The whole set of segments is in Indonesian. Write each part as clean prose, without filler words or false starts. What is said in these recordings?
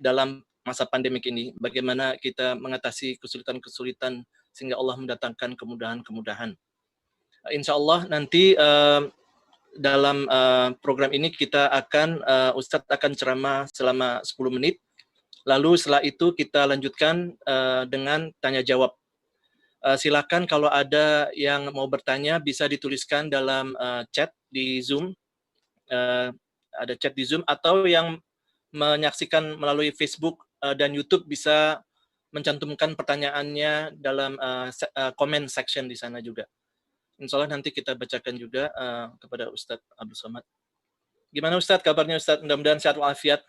dalam masa pandemik ini, bagaimana kita mengatasi kesulitan-kesulitan sehingga Allah mendatangkan kemudahan-kemudahan. Insya Allah nanti dalam program ini kita akan, Ustadz akan ceramah selama 10 menit, lalu setelah itu kita lanjutkan dengan tanya jawab. Silakan kalau ada yang mau bertanya bisa dituliskan dalam chat di Zoom, ada chat di Zoom, atau yang menyaksikan melalui Facebook dan YouTube bisa mencantumkan pertanyaannya dalam comment section di sana juga. Insya Allah nanti kita bacakan juga kepada Ustadz Abdul Somad. Gimana Ustadz kabarnya Ustadz? Mudah-mudahan sehat walafiat.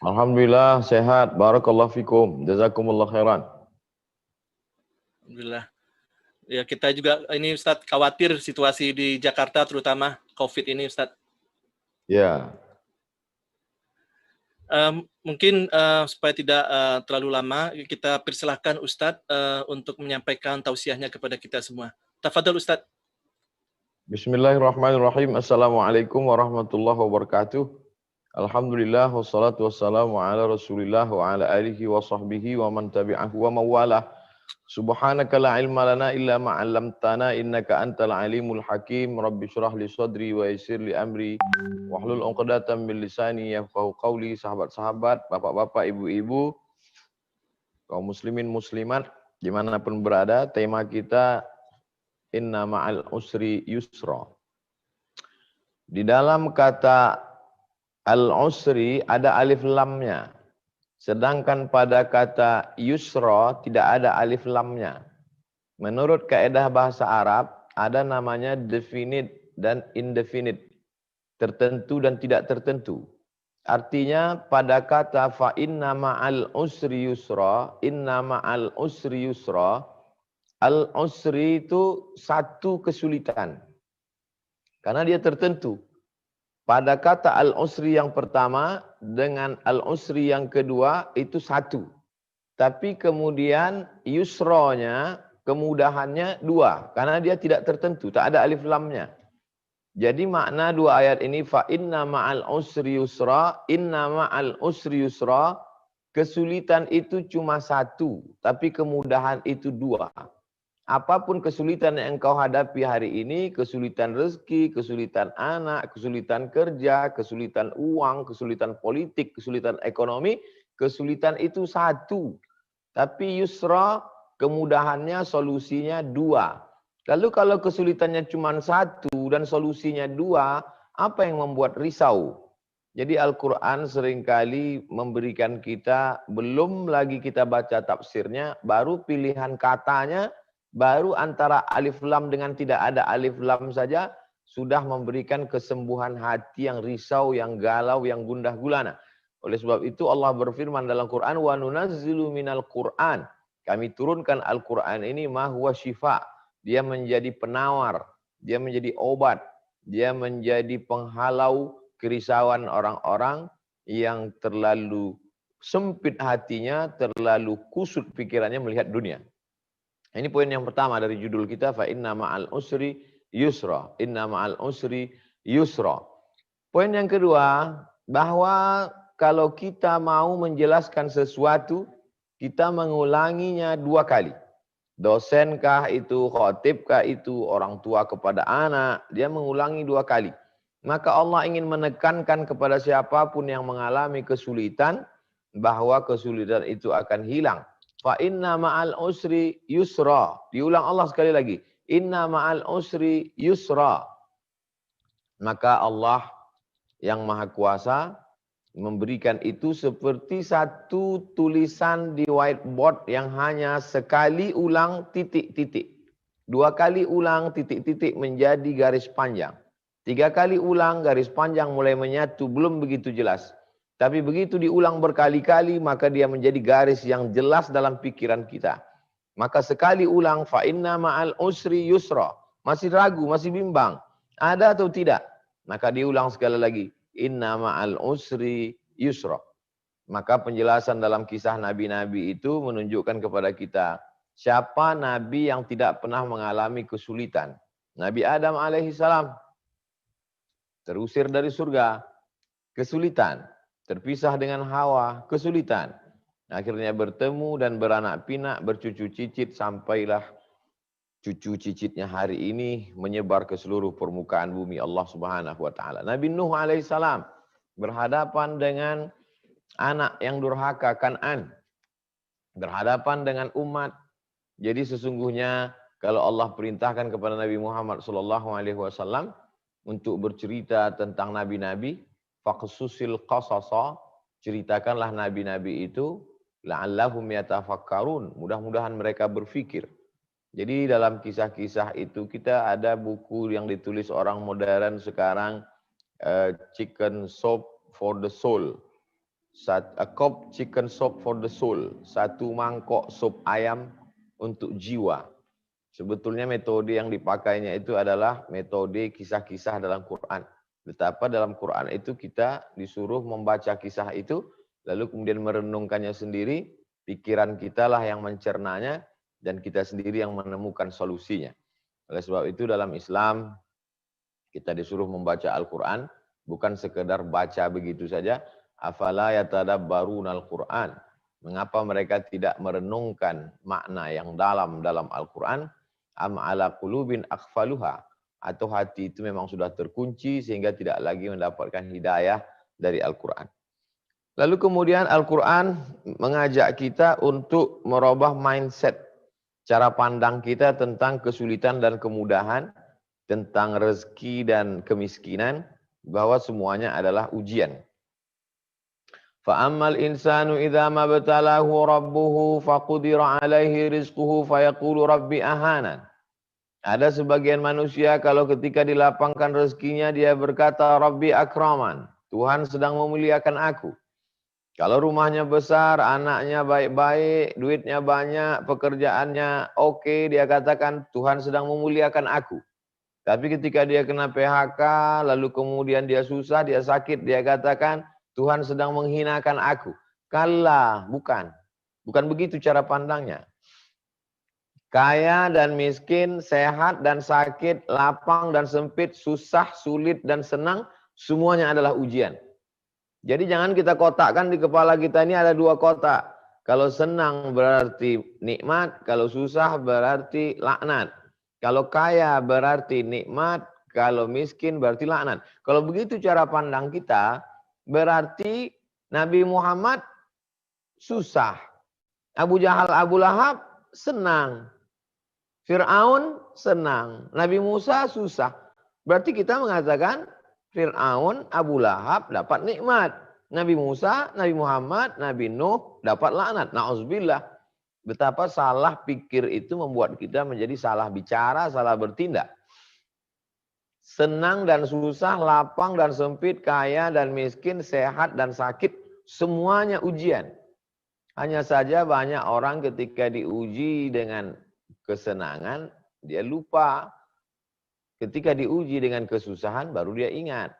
Alhamdulillah sehat. Barakallahu fikum. Jazakumullah khairan. Alhamdulillah. Ya kita juga ini Ustadz khawatir situasi di Jakarta terutama COVID ini Ustadz. Ya. Mungkin supaya tidak terlalu lama kita persilahkan Ustadz untuk menyampaikan tausiahnya kepada kita semua. Tafadhol Ustadz. Bismillahirrahmanirrahim. Assalamualaikum warahmatullahi wabarakatuh. Alhamdulillah wassalatu wassalamu ala Rasulillah wa ala alihi wa sahbihi wa man tabi'ahu wa mawalah. Subhanaka la ilma lana illa ma 'allamtana innaka antal alimul hakim. Rabbi shrah li sadri wa yassir li amri wahlul 'uqdatam min lisani yafqahu qawli. Sahabat-sahabat, bapak-bapak, ibu-ibu, kaum muslimin muslimat dimanapun berada, tema kita inna ma'al usri yusra. Di dalam kata al-usri ada alif lamnya. Sedangkan pada kata yusra tidak ada alif lamnya. Menurut kaidah bahasa Arab, ada namanya definite dan indefinite. Tertentu dan tidak tertentu. Artinya pada kata fa inna ma'al usri yusra, inna ma'al usri yusra, al-usri itu satu kesulitan. Karena dia tertentu. Pada kata al-usri yang pertama dengan al-usri yang kedua itu satu. Tapi kemudian yusronya, kemudahannya dua. Karena dia tidak tertentu, tak ada alif lamnya. Jadi makna dua ayat ini, fa inna ma'al usri yusra, inna ma'al usri yusra, kesulitan itu cuma satu, tapi kemudahan itu dua. Apapun kesulitan yang engkau hadapi hari ini, kesulitan rezeki, kesulitan anak, kesulitan kerja, kesulitan uang, kesulitan politik, kesulitan ekonomi, kesulitan itu satu. Tapi yusra, kemudahannya, solusinya dua. Lalu kalau kesulitannya cuma satu dan solusinya dua, apa yang membuat risau? Jadi Al-Quran seringkali memberikan kita, belum lagi kita baca tafsirnya, baru pilihan katanya, baru antara alif lam dengan tidak ada alif lam saja sudah memberikan kesembuhan hati yang risau, yang galau, yang gundah gulana. Oleh sebab itu Allah berfirman dalam Quran, wa nunazzilu minal Quran. Kami turunkan Al-Quran ini ma huwa syifa. Dia menjadi penawar, dia menjadi obat, dia menjadi penghalau kerisauan orang-orang yang terlalu sempit hatinya, terlalu kusut pikirannya melihat dunia. Ini poin yang pertama dari judul kita, fa inna ma'al usri yusra. Inna ma'al usri yusra. Poin yang kedua, bahwa kalau kita mau menjelaskan sesuatu, kita mengulanginya dua kali. Dosenkah itu, khotibkah itu, orang tua kepada anak, dia mengulangi dua kali. Maka Allah ingin menekankan kepada siapapun yang mengalami kesulitan, bahwa kesulitan itu akan hilang. Fa inna ma'al usri yusra. Diulang Allah sekali lagi. Inna ma'al usri yusra. Maka Allah yang Maha Kuasa memberikan itu seperti satu tulisan di whiteboard yang hanya sekali ulang titik-titik. Dua kali ulang titik-titik menjadi garis panjang. Tiga kali ulang garis panjang mulai menyatu, belum begitu jelas. Tapi begitu diulang berkali-kali, maka dia menjadi garis yang jelas dalam pikiran kita. Maka sekali ulang, fa inna ma'al usri yusra. Masih ragu, masih bimbang. Ada atau tidak? Maka diulang sekali lagi. Inna ma'al usri yusra. Maka penjelasan dalam kisah nabi-nabi itu menunjukkan kepada kita. Siapa nabi yang tidak pernah mengalami kesulitan? Nabi Adam alaihissalam terusir dari surga. Kesulitan. terpisah dengan Hawa, kesulitan. Akhirnya bertemu dan beranak pinak, bercucu cicit, sampailah cucu cicitnya hari ini menyebar ke seluruh permukaan bumi Allah Subhanahu wa taala. Nabi Nuh alaihissalam berhadapan dengan anak yang durhaka Kan'an, berhadapan dengan umat. Jadi sesungguhnya kalau Allah perintahkan kepada Nabi Muhammad SAW untuk bercerita tentang nabi-nabi, faqsusil qasasa, ceritakanlah nabi-nabi itu, la'allahum yatafakkarun, mudah-mudahan mereka berfikir. Jadi dalam kisah-kisah itu kita ada buku yang ditulis orang modern sekarang, Chicken Soup for the Soul. A cup chicken soup for the soul. Satu mangkok sup ayam untuk jiwa. Sebetulnya metode yang dipakainya itu adalah metode kisah-kisah dalam Quran. Betapa dalam Quran itu kita disuruh membaca kisah itu, lalu kemudian merenungkannya sendiri, pikiran kita lah yang mencernanya, dan kita sendiri yang menemukan solusinya. Oleh sebab itu dalam Islam kita disuruh membaca Al-Quran, bukan sekedar baca begitu saja. Afala yatadabbarunal Quran. Mengapa mereka tidak merenungkan makna yang dalam Al-Quran? Am ala qulubin akhfaluha. Atau hati itu memang sudah terkunci sehingga tidak lagi mendapatkan hidayah dari Al-Quran. Lalu kemudian Al-Quran mengajak kita untuk merubah mindset, cara pandang kita tentang kesulitan dan kemudahan, tentang rezeki dan kemiskinan, bahwa semuanya adalah ujian. فَأَمَّا الْإِنسَانُ إِذَا مَا ابْتَلَاهُ رَبُّهُ فَقُدِرَ عَلَيْهِ رِزْقُهُ فَيَقُولُ رَبِّ أَهَانَنِ. Ada sebagian manusia kalau ketika dilapangkan rezekinya dia berkata Rabbi akraman, Tuhan sedang memuliakan aku. Kalau rumahnya besar, anaknya baik-baik, duitnya banyak, pekerjaannya oke, dia katakan Tuhan sedang memuliakan aku. Tapi ketika dia kena PHK, lalu kemudian dia susah, dia sakit, dia katakan Tuhan sedang menghinakan aku. Kalla, bukan. Bukan begitu cara pandangnya. Kaya dan miskin, sehat dan sakit, lapang dan sempit, susah, sulit dan senang, semuanya adalah ujian. Jadi jangan kita kotakkan di kepala kita ini ada dua kotak. Kalau senang berarti nikmat, kalau susah berarti laknat. Kalau kaya berarti nikmat, kalau miskin berarti laknat. Kalau begitu cara pandang kita, berarti Nabi Muhammad susah. Abu Jahal, Abu Lahab senang. Fir'aun senang. Nabi Musa susah. Berarti kita mengatakan Fir'aun, Abu Lahab dapat nikmat. Nabi Musa, Nabi Muhammad, Nabi Nuh dapat laknat. Na'udzubillah. Betapa salah pikir itu membuat kita menjadi salah bicara, salah bertindak. Senang dan susah, lapang dan sempit, kaya dan miskin, sehat dan sakit, semuanya ujian. Hanya saja banyak orang ketika diuji dengan kesenangan, dia lupa. Ketika diuji dengan kesusahan, baru dia ingat.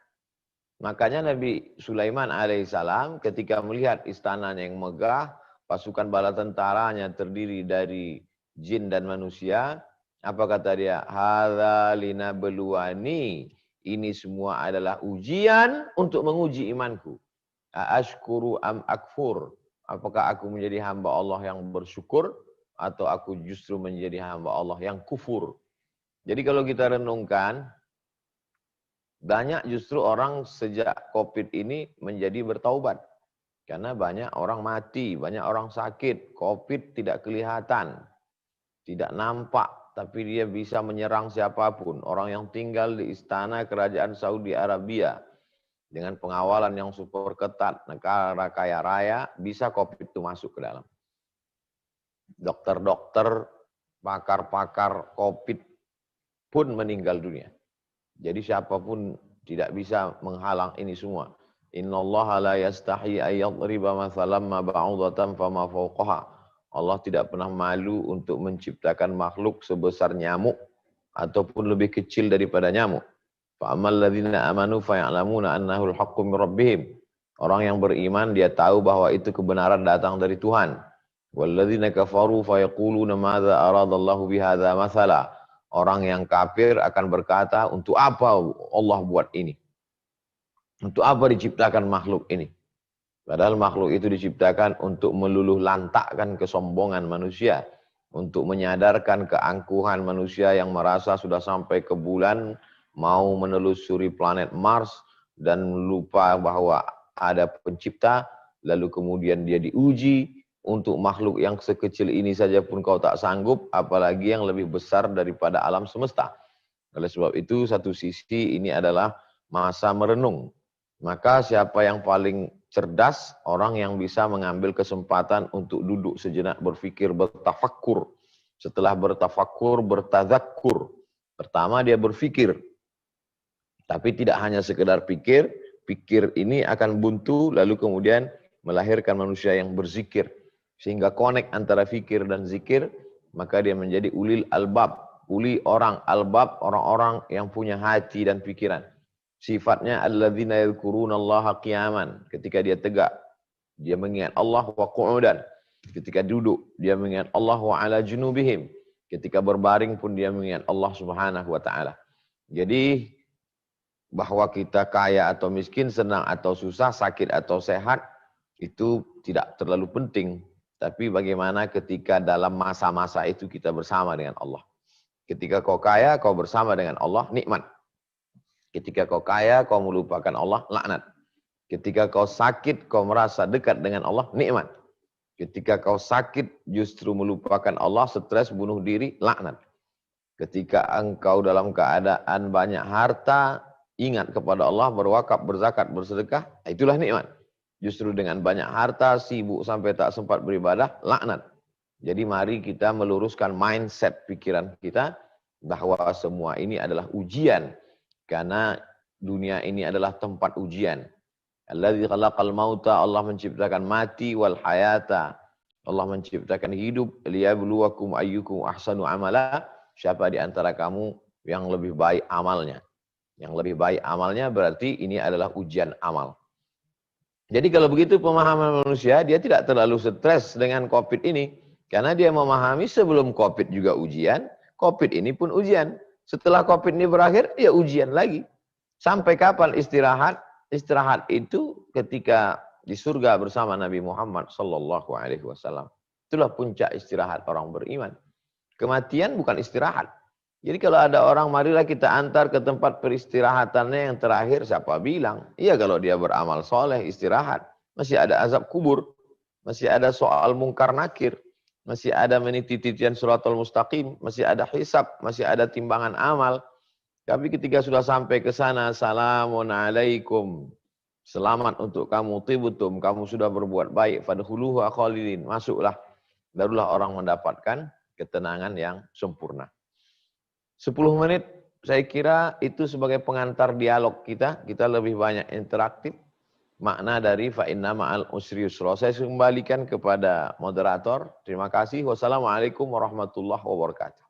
Makanya Nabi Sulaiman alaihissalam ketika melihat istananya yang megah, pasukan bala tentaranya terdiri dari jin dan manusia, apa kata dia? Hadza linabluwani. Ini semua adalah ujian untuk menguji imanku. Ashkuru am akfur. Apakah aku menjadi hamba Allah yang bersyukur atau aku justru menjadi hamba Allah yang kufur? Jadi kalau kita renungkan, banyak justru orang sejak COVID ini menjadi bertaubat. Karena banyak orang mati, banyak orang sakit. COVID tidak kelihatan, tidak nampak, tapi dia bisa menyerang siapapun. Orang yang tinggal di istana kerajaan Saudi Arabia, dengan pengawalan yang super ketat, negara kaya raya, bisa COVID itu masuk ke dalam. Dokter-dokter, pakar-pakar COVID pun meninggal dunia. Jadi siapapun tidak bisa menghalang ini semua. Innallaha la yastahi ayyadriba mathalan ma ba'udatan fama fawqaha. Allah tidak pernah malu untuk menciptakan makhluk sebesar nyamuk ataupun lebih kecil daripada nyamuk. Fa ammal ladzina amanu fa ya'lamuna annahu al-haqqu min rabbihim. Orang yang beriman dia tahu bahwa itu kebenaran datang dari Tuhan. Walladzina kafaru fa yaquluna madza aradallahu bihadza mathala. Orang yang kafir akan berkata, untuk apa Allah buat ini? Untuk apa diciptakan makhluk ini? Padahal makhluk itu diciptakan untuk meluluh lantakkan kesombongan manusia, untuk menyadarkan keangkuhan manusia yang merasa sudah sampai ke bulan, mau menelusuri planet Mars, dan lupa bahwa ada pencipta, lalu kemudian dia diuji, untuk makhluk yang sekecil ini saja pun kau tak sanggup, apalagi yang lebih besar daripada alam semesta. Oleh sebab itu, satu sisi ini adalah masa merenung. Maka siapa yang paling cerdas, orang yang bisa mengambil kesempatan untuk duduk sejenak berfikir, bertafakkur. Setelah bertafakkur, bertazakkur. Pertama dia berfikir. Tapi tidak hanya sekedar pikir, pikir ini akan buntu, lalu kemudian melahirkan manusia yang berzikir. Sehingga connect antara fikir dan zikir, maka dia menjadi ulil albab. Uli orang albab, orang-orang yang punya hati dan pikiran. Sifatnya alladzina yadhkurunallaha qiyaman. Ketika dia tegak, dia mengingat Allah wa qu'udan. Ketika duduk, dia mengingat Allah wa ala junubihim. Ketika berbaring pun dia mengingat Allah Subhanahu wa taala. Jadi bahwa kita kaya atau miskin, senang atau susah, sakit atau sehat, itu tidak terlalu penting. Tapi bagaimana ketika dalam masa-masa itu kita bersama dengan Allah. Ketika kau kaya, kau bersama dengan Allah, nikmat. Ketika kau kaya, kau melupakan Allah, laknat. Ketika kau sakit, kau merasa dekat dengan Allah, nikmat. Ketika kau sakit, justru melupakan Allah, stres, bunuh diri, laknat. Ketika engkau dalam keadaan banyak harta, ingat kepada Allah, berwakaf, berzakat, bersedekah, itulah nikmat. Justru dengan banyak harta, sibuk sampai tak sempat beribadah, laknat. Jadi mari kita meluruskan mindset pikiran kita bahwa semua ini adalah ujian. Karena dunia ini adalah tempat ujian. Alladzi khalaqal mauta, Allah menciptakan mati, wal hayata, Allah menciptakan hidup, liyabluwakum ayyukum ahsanu amala, siapa di antara kamu yang lebih baik amalnya. Yang lebih baik amalnya berarti ini adalah ujian amal. Jadi kalau begitu pemahaman manusia, dia tidak terlalu stres dengan COVID ini. Karena dia memahami sebelum COVID juga ujian, COVID ini pun ujian. Setelah COVID ini berakhir, dia ujian lagi. Sampai kapan istirahat? Istirahat itu ketika di surga bersama Nabi Muhammad sallallahu alaihi wasallam. Itulah puncak istirahat orang beriman. Kematian bukan istirahat. Jadi kalau ada orang, marilah kita antar ke tempat peristirahatannya yang terakhir, siapa bilang? Iya, kalau dia beramal soleh, istirahat. Masih ada azab kubur. Masih ada soal mungkar nakir. Masih ada meniti-titian suratul mustaqim. Masih ada hisab. Masih ada timbangan amal. Tapi ketika sudah sampai ke sana, salamun alaikum. Selamat untuk kamu, tibutum. Kamu sudah berbuat baik. Fadkhuluhu khalidin. Masuklah. Barulah orang mendapatkan ketenangan yang sempurna. 10 menit saya kira itu sebagai pengantar dialog kita. Kita lebih banyak interaktif. Makna dari fa inna ma'al usri yusra. Saya kembalikan kepada moderator. Terima kasih. Wassalamualaikum warahmatullahi wabarakatuh.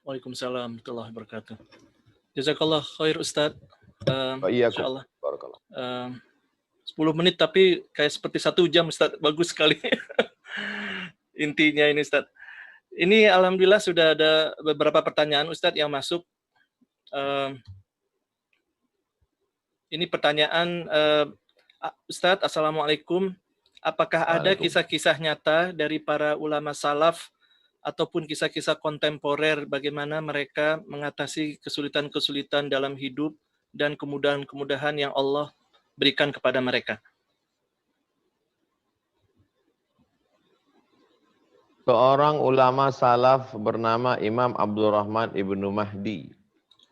Waalaikumsalam warahmatullahi wabarakatuh. Jazakallah khair Ustaz. Insyaallah. Barakallah. 10 menit tapi kayak seperti 1 jam Ustaz. Bagus sekali. Intinya ini Ustaz. Ini alhamdulillah sudah ada beberapa pertanyaan Ustaz yang masuk. Ini pertanyaan Ustaz, Assalamualaikum. Apakah ada kisah-kisah nyata dari para ulama salaf ataupun kisah-kisah kontemporer bagaimana mereka mengatasi kesulitan-kesulitan dalam hidup dan kemudahan-kemudahan yang Allah berikan kepada mereka? Seorang ulama salaf bernama Imam Abdurrahman Ibnu Mahdi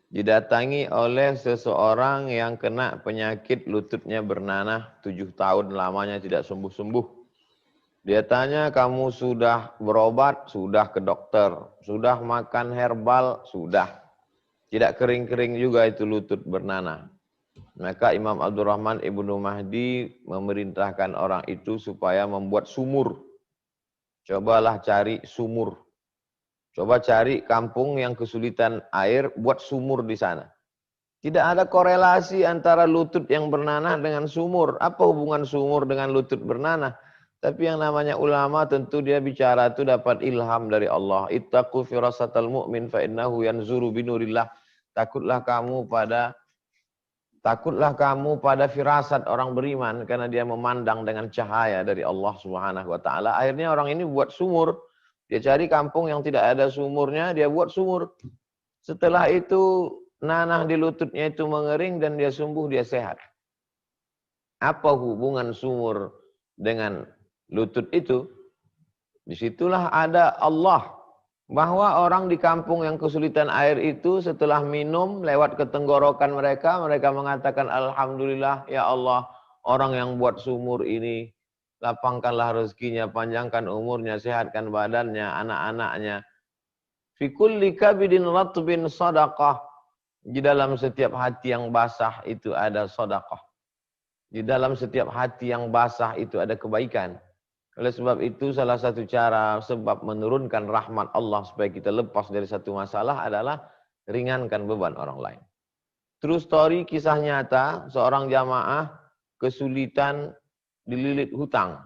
didatangi oleh seseorang yang kena penyakit lututnya bernanah 7 tahun lamanya tidak sembuh-sembuh. Dia tanya, kamu sudah berobat? Sudah ke dokter. Sudah makan herbal? Sudah. Tidak kering-kering juga itu lutut bernanah. Maka Imam Abdurrahman Ibnu Mahdi memerintahkan orang itu supaya membuat sumur. Cobalah cari sumur. Coba cari kampung yang kesulitan air, buat sumur di sana. Tidak ada korelasi antara lutut yang bernanah dengan sumur. Apa hubungan sumur dengan lutut bernanah? Tapi yang namanya ulama tentu dia bicara itu dapat ilham dari Allah. Ittaqu firasatal mu'min fa innahu yanzuru binurillah. Takutlah kamu pada Takutlah kamu pada firasat orang beriman karena dia memandang dengan cahaya dari Allah Subhanahu wa taala. Akhirnya orang ini buat sumur. Dia cari kampung yang tidak ada sumurnya, dia buat sumur. Setelah itu nanah di lututnya itu mengering dan dia sembuh, dia sehat. Apa hubungan sumur dengan lutut itu? Disitulah ada Allah. Bahwa orang di kampung yang kesulitan air itu setelah minum lewat ke tenggorokan mereka, mereka mengatakan alhamdulillah ya Allah, orang yang buat sumur ini lapangkanlah rezekinya, panjangkan umurnya, sehatkan badannya, anak-anaknya. Fi kulli kabidin ratbin sadaqah. Di dalam setiap hati yang basah itu ada sedekah. Di dalam setiap hati yang basah itu ada kebaikan. Oleh sebab itu salah satu cara sebab menurunkan rahmat Allah supaya kita lepas dari satu masalah adalah ringankan beban orang lain. True story, kisah nyata, seorang jamaah kesulitan dililit hutang.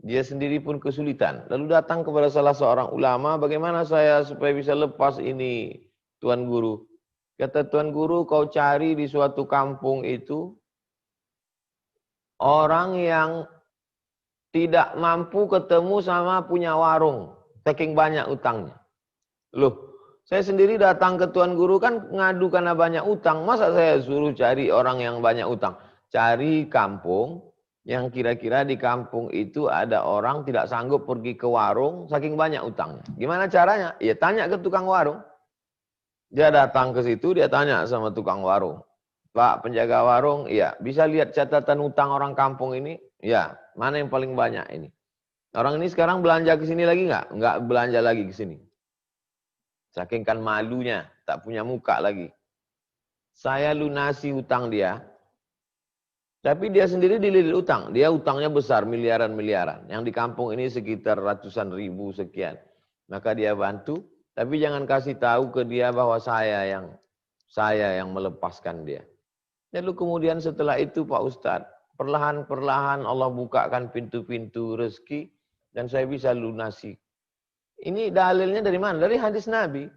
Dia sendiri pun kesulitan. Lalu datang kepada salah seorang ulama, bagaimana saya supaya bisa lepas ini, Tuan Guru? Kata Tuan Guru, kau cari di suatu kampung itu orang yang tidak mampu ketemu sama punya warung, saking banyak utangnya. Loh, saya sendiri datang ke Tuan Guru kan ngadu karena banyak utang. Masa saya suruh cari orang yang banyak utang? Cari kampung yang kira-kira di kampung itu ada orang tidak sanggup pergi ke warung, saking banyak utangnya. Gimana caranya? Ya tanya ke tukang warung. Dia datang ke situ, dia tanya sama tukang warung. Pak penjaga warung, iya, bisa lihat catatan utang orang kampung ini? Ya, mana yang paling banyak ini? Orang ini sekarang belanja ke sini lagi nggak? Nggak belanja lagi ke sini. Saking kan malunya, tak punya muka lagi. Saya lunasi utang dia, tapi dia sendiri dililit utang. Dia utangnya besar, miliaran-miliaran. Yang di kampung ini sekitar ratusan ribu sekian. Maka dia bantu, tapi jangan kasih tahu ke dia bahwa saya yang melepaskan dia. Lalu kemudian setelah itu Pak Ustadz, perlahan-perlahan Allah bukakan pintu-pintu rezeki dan saya bisa lunasi. Ini dalilnya dari mana? Dari hadis Nabi.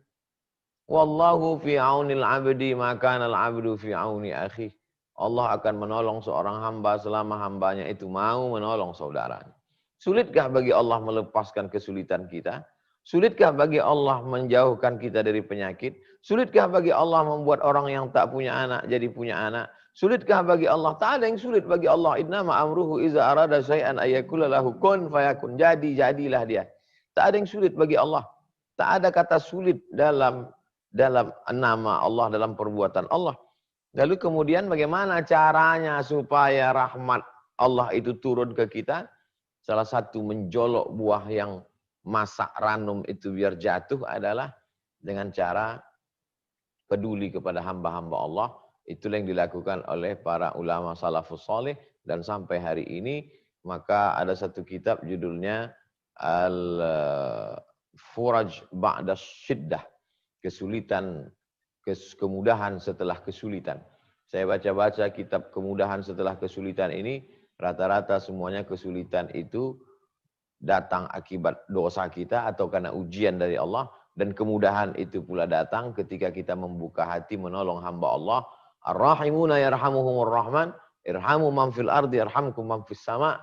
Wallahu fi aunil abdi maka al abdu fi auni akhi. Allah akan menolong seorang hamba selama hambanya itu mau menolong saudaranya. Sulitkah bagi Allah melepaskan kesulitan kita? Sulitkah bagi Allah menjauhkan kita dari penyakit? Sulitkah bagi Allah membuat orang yang tak punya anak jadi punya anak? Sulitkah bagi Allah? Tak ada yang sulit bagi Allah. Innama amruhu iza arada syai'an ayyakula lahu kun fayakun. Jadilah dia. Tak ada yang sulit bagi Allah. Tak ada kata sulit dalam nama Allah, dalam perbuatan Allah. Lalu kemudian bagaimana caranya supaya rahmat Allah itu turun ke kita? Salah satu menjolok buah yang masak ranum itu biar jatuh adalah dengan cara peduli kepada hamba-hamba Allah. Itulah yang dilakukan oleh para ulama salafus saleh dan sampai hari ini maka ada satu kitab judulnya Al-Furaj Ba'da Syiddah, kemudahan setelah kesulitan. Saya baca-baca kitab kemudahan setelah kesulitan ini, rata-rata semuanya kesulitan itu datang akibat dosa kita atau karena ujian dari Allah, dan kemudahan itu pula datang ketika kita membuka hati menolong hamba Allah. Ar-Rahimuna yarhamuhumur Rahman, irhamu man fil ardi yarhamkum man fis sama.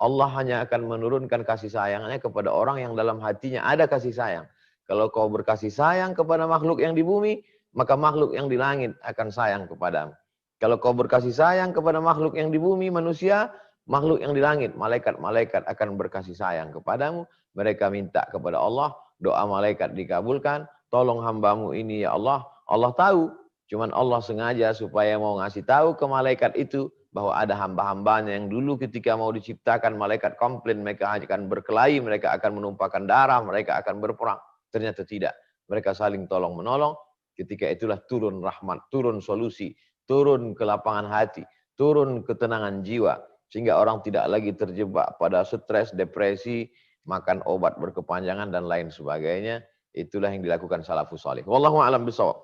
Allah hanya akan menurunkan kasih sayangnya kepada orang yang dalam hatinya ada kasih sayang. Kalau kau berkasih sayang kepada makhluk yang di bumi, maka makhluk yang di langit akan sayang kepadamu. Kalau kau berkasih sayang kepada makhluk yang di bumi, manusia, makhluk yang di langit, malaikat-malaikat akan berkasih sayang kepadamu. Mereka minta kepada Allah, doa malaikat dikabulkan. Tolong hambamu ini ya Allah. Allah tahu, cuman Allah sengaja supaya mau ngasih tahu ke malaikat itu bahwa ada hamba-hambanya yang dulu ketika mau diciptakan malaikat komplain, mereka akan berkelahi, mereka akan menumpahkan darah, mereka akan berperang. Ternyata tidak. Mereka saling tolong-menolong. Ketika itulah turun rahmat, turun solusi, turun kelapangan hati, turun ketenangan jiwa. Sehingga orang tidak lagi terjebak pada stres, depresi, makan obat berkepanjangan, dan lain sebagainya. Itulah yang dilakukan salafus salih. Wallahu a'lam bishawab.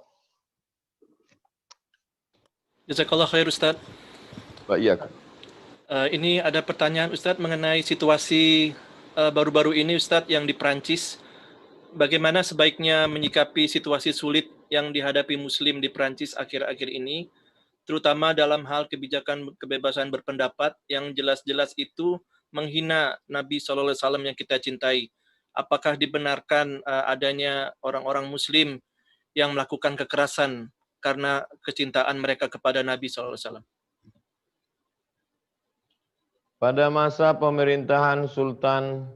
Jazakallah khair Ustaz. Iya. Ini ada pertanyaan Ustaz mengenai situasi baru-baru ini Ustaz yang di Perancis. Bagaimana sebaiknya menyikapi situasi sulit yang dihadapi Muslim di Perancis akhir-akhir ini? terutama dalam hal kebijakan kebebasan berpendapat yang jelas-jelas itu menghina Nabi SAW yang kita cintai. Apakah dibenarkan adanya orang-orang Muslim yang melakukan kekerasan karena kecintaan mereka kepada Nabi SAW? Pada masa pemerintahan Sultan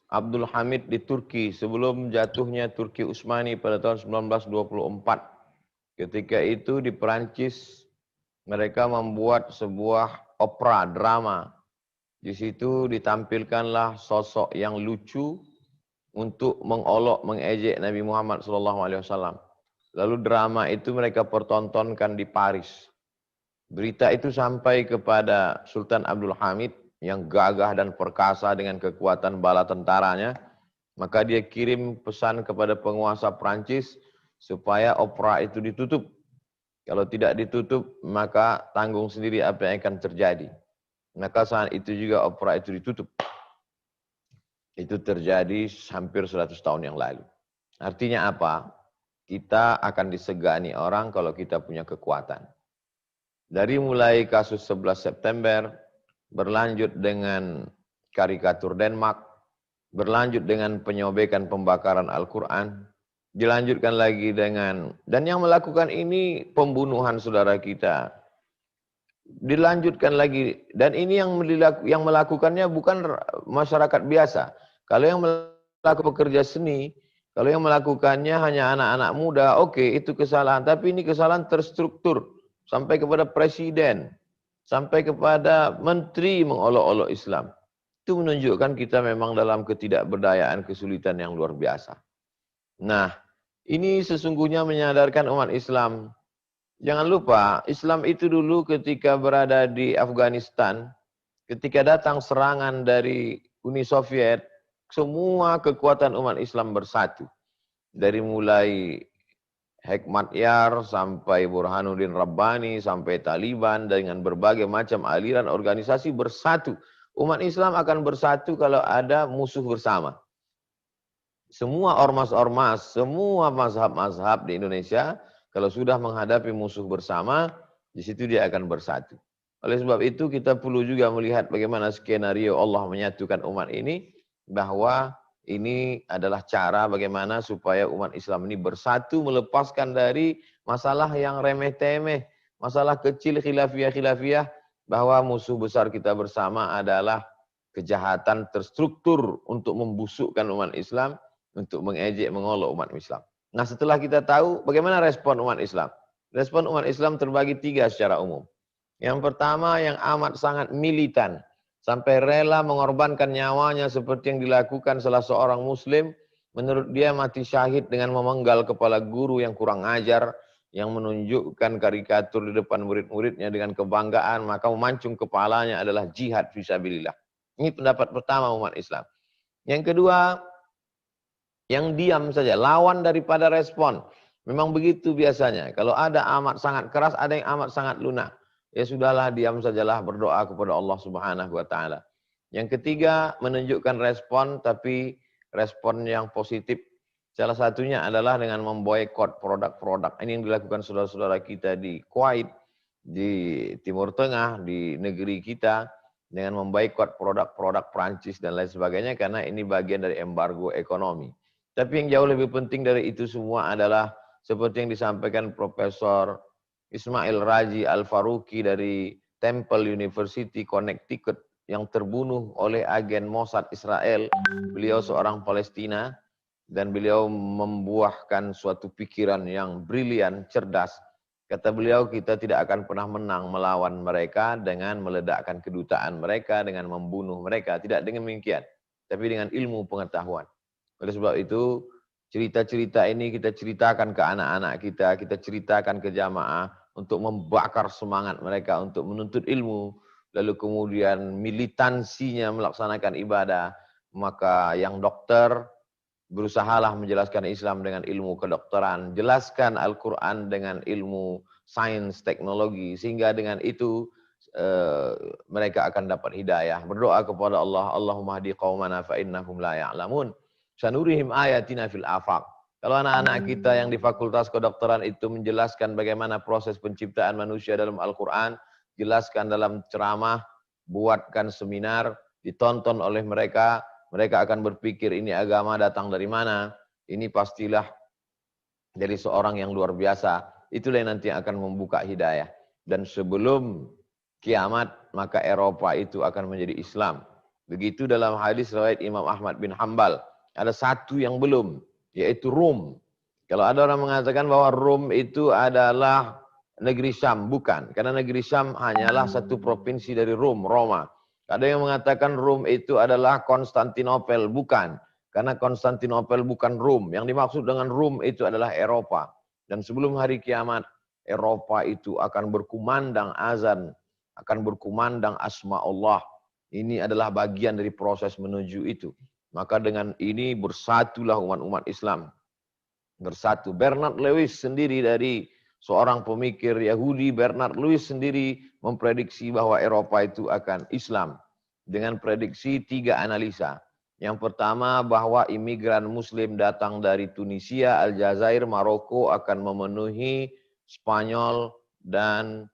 Abdul Hamid di Turki sebelum jatuhnya Turki Utsmani pada tahun 1924, ketika itu di Perancis mereka membuat sebuah opera drama. Di situ ditampilkanlah sosok yang lucu untuk mengolok, mengejek Nabi Muhammad SAW. Lalu drama itu mereka pertontonkan di Paris. Berita itu sampai kepada Sultan Abdul Hamid yang gagah dan perkasa dengan kekuatan bala tentaranya. Maka dia kirim pesan kepada penguasa Prancis supaya opera itu ditutup. Kalau tidak ditutup, maka tanggung sendiri apa yang akan terjadi. Maka saat itu juga opera itu ditutup. Itu terjadi hampir 100 tahun yang lalu. Artinya apa? Kita akan disegani orang kalau kita punya kekuatan. Dari mulai kasus 11 September, berlanjut dengan karikatur Denmark, berlanjut dengan penyobekan pembakaran Al-Quran, dilanjutkan lagi dengan, dan yang melakukan ini pembunuhan saudara kita, dilanjutkan lagi, dan ini yang melakukannya bukan masyarakat biasa. Kalau yang melakukan pekerja seni, kalau yang melakukannya hanya anak-anak muda, oke, itu kesalahan. Tapi ini kesalahan terstruktur, sampai kepada presiden, sampai kepada menteri mengolok-olok Islam. Itu menunjukkan kita memang dalam ketidakberdayaan, kesulitan yang luar biasa. Nah, ini sesungguhnya menyadarkan umat Islam. Jangan lupa, Islam itu dulu ketika berada di Afghanistan, ketika datang serangan dari Uni Soviet, semua kekuatan umat Islam bersatu. Dari mulai Hekmatyar sampai Burhanuddin Rabbani, sampai Taliban, dengan berbagai macam aliran organisasi bersatu. Umat Islam akan bersatu kalau ada musuh bersama. Semua ormas-ormas, semua mazhab-mazhab di Indonesia, kalau sudah menghadapi musuh bersama, di situ dia akan bersatu. Oleh sebab itu kita perlu juga melihat bagaimana skenario Allah menyatukan umat ini, bahwa ini adalah cara bagaimana supaya umat Islam ini bersatu, melepaskan dari masalah yang remeh-temeh, masalah kecil khilafiyah-khilafiyah, bahwa musuh besar kita bersama adalah kejahatan terstruktur untuk membusukkan umat Islam, untuk mengejek, mengolok umat Islam. Nah, setelah kita tahu bagaimana respon umat Islam. Respon umat Islam terbagi 3 secara umum. Yang pertama yang amat sangat militan, sampai rela mengorbankan nyawanya seperti yang dilakukan salah seorang muslim. Menurut dia mati syahid dengan memenggal kepala guru yang kurang ajar, yang menunjukkan karikatur di depan murid-muridnya dengan kebanggaan, maka memancung kepalanya adalah jihad fisabilillah. Ini pendapat pertama umat Islam. Yang kedua, yang diam saja, lawan daripada respon. Memang begitu biasanya. Kalau ada amat sangat keras, ada yang amat sangat lunak. Ya sudahlah, diam sajalah, berdoa kepada Allah Subhanahu wa taala. Yang ketiga, menunjukkan respon, tapi respon yang positif. Salah satunya adalah dengan memboikot produk-produk. Ini yang dilakukan saudara-saudara kita di Kuwait, di Timur Tengah, di negeri kita, dengan memboikot produk-produk Prancis dan lain sebagainya, karena ini bagian dari embargo ekonomi. Tapi yang jauh lebih penting dari itu semua adalah seperti yang disampaikan Profesor Ismail Raji Al-Faruqi dari Temple University, Connecticut, yang terbunuh oleh agen Mossad Israel. Beliau seorang Palestina dan beliau membuahkan suatu pikiran yang brilian, cerdas. Kata beliau, kita tidak akan pernah menang melawan mereka dengan meledakkan kedutaan mereka, dengan membunuh mereka. Tidak dengan demikian, tapi dengan ilmu pengetahuan. Oleh sebab itu, cerita-cerita ini kita ceritakan ke anak-anak kita ceritakan ke jamaah untuk membakar semangat mereka untuk menuntut ilmu, lalu kemudian militansinya melaksanakan ibadah. Maka yang dokter, berusahalah menjelaskan Islam dengan ilmu kedokteran, jelaskan Al-Quran dengan ilmu sains, teknologi, sehingga dengan itu mereka akan dapat hidayah. Berdoa kepada Allah, Allahumma hadi qaumana fa innahum la ya'lamun. Sanurihim ayatina fil afaq. Kalau anak-anak kita yang di Fakultas Kedokteran itu menjelaskan bagaimana proses penciptaan manusia dalam Al-Quran, jelaskan dalam ceramah, buatkan seminar, ditonton oleh mereka, mereka akan berpikir ini agama datang dari mana, ini pastilah dari seorang yang luar biasa. Itulah yang nanti akan membuka hidayah. Dan sebelum kiamat, maka Eropa itu akan menjadi Islam. Begitu dalam hadis riwayat Imam Ahmad bin Hanbal. Ada satu yang belum, yaitu Rom. Kalau ada orang mengatakan bahwa Rom itu adalah negeri Syam, bukan. Karena negeri Syam hanyalah satu provinsi dari Rom, Roma. Ada yang mengatakan Rom itu adalah Konstantinopel, bukan. Karena Konstantinopel bukan Rom. Yang dimaksud dengan Rom itu adalah Eropa. Dan sebelum hari kiamat, Eropa itu akan berkumandang azan, akan berkumandang asma Allah. Ini adalah bagian dari proses menuju itu. Maka dengan ini bersatulah umat-umat Islam. Bersatu. Bernard Lewis sendiri dari seorang pemikir Yahudi, Bernard Lewis sendiri memprediksi bahwa Eropa itu akan Islam. Dengan prediksi 3 analisa. Yang pertama bahwa imigran Muslim datang dari Tunisia, Aljazair, Maroko akan memenuhi Spanyol dan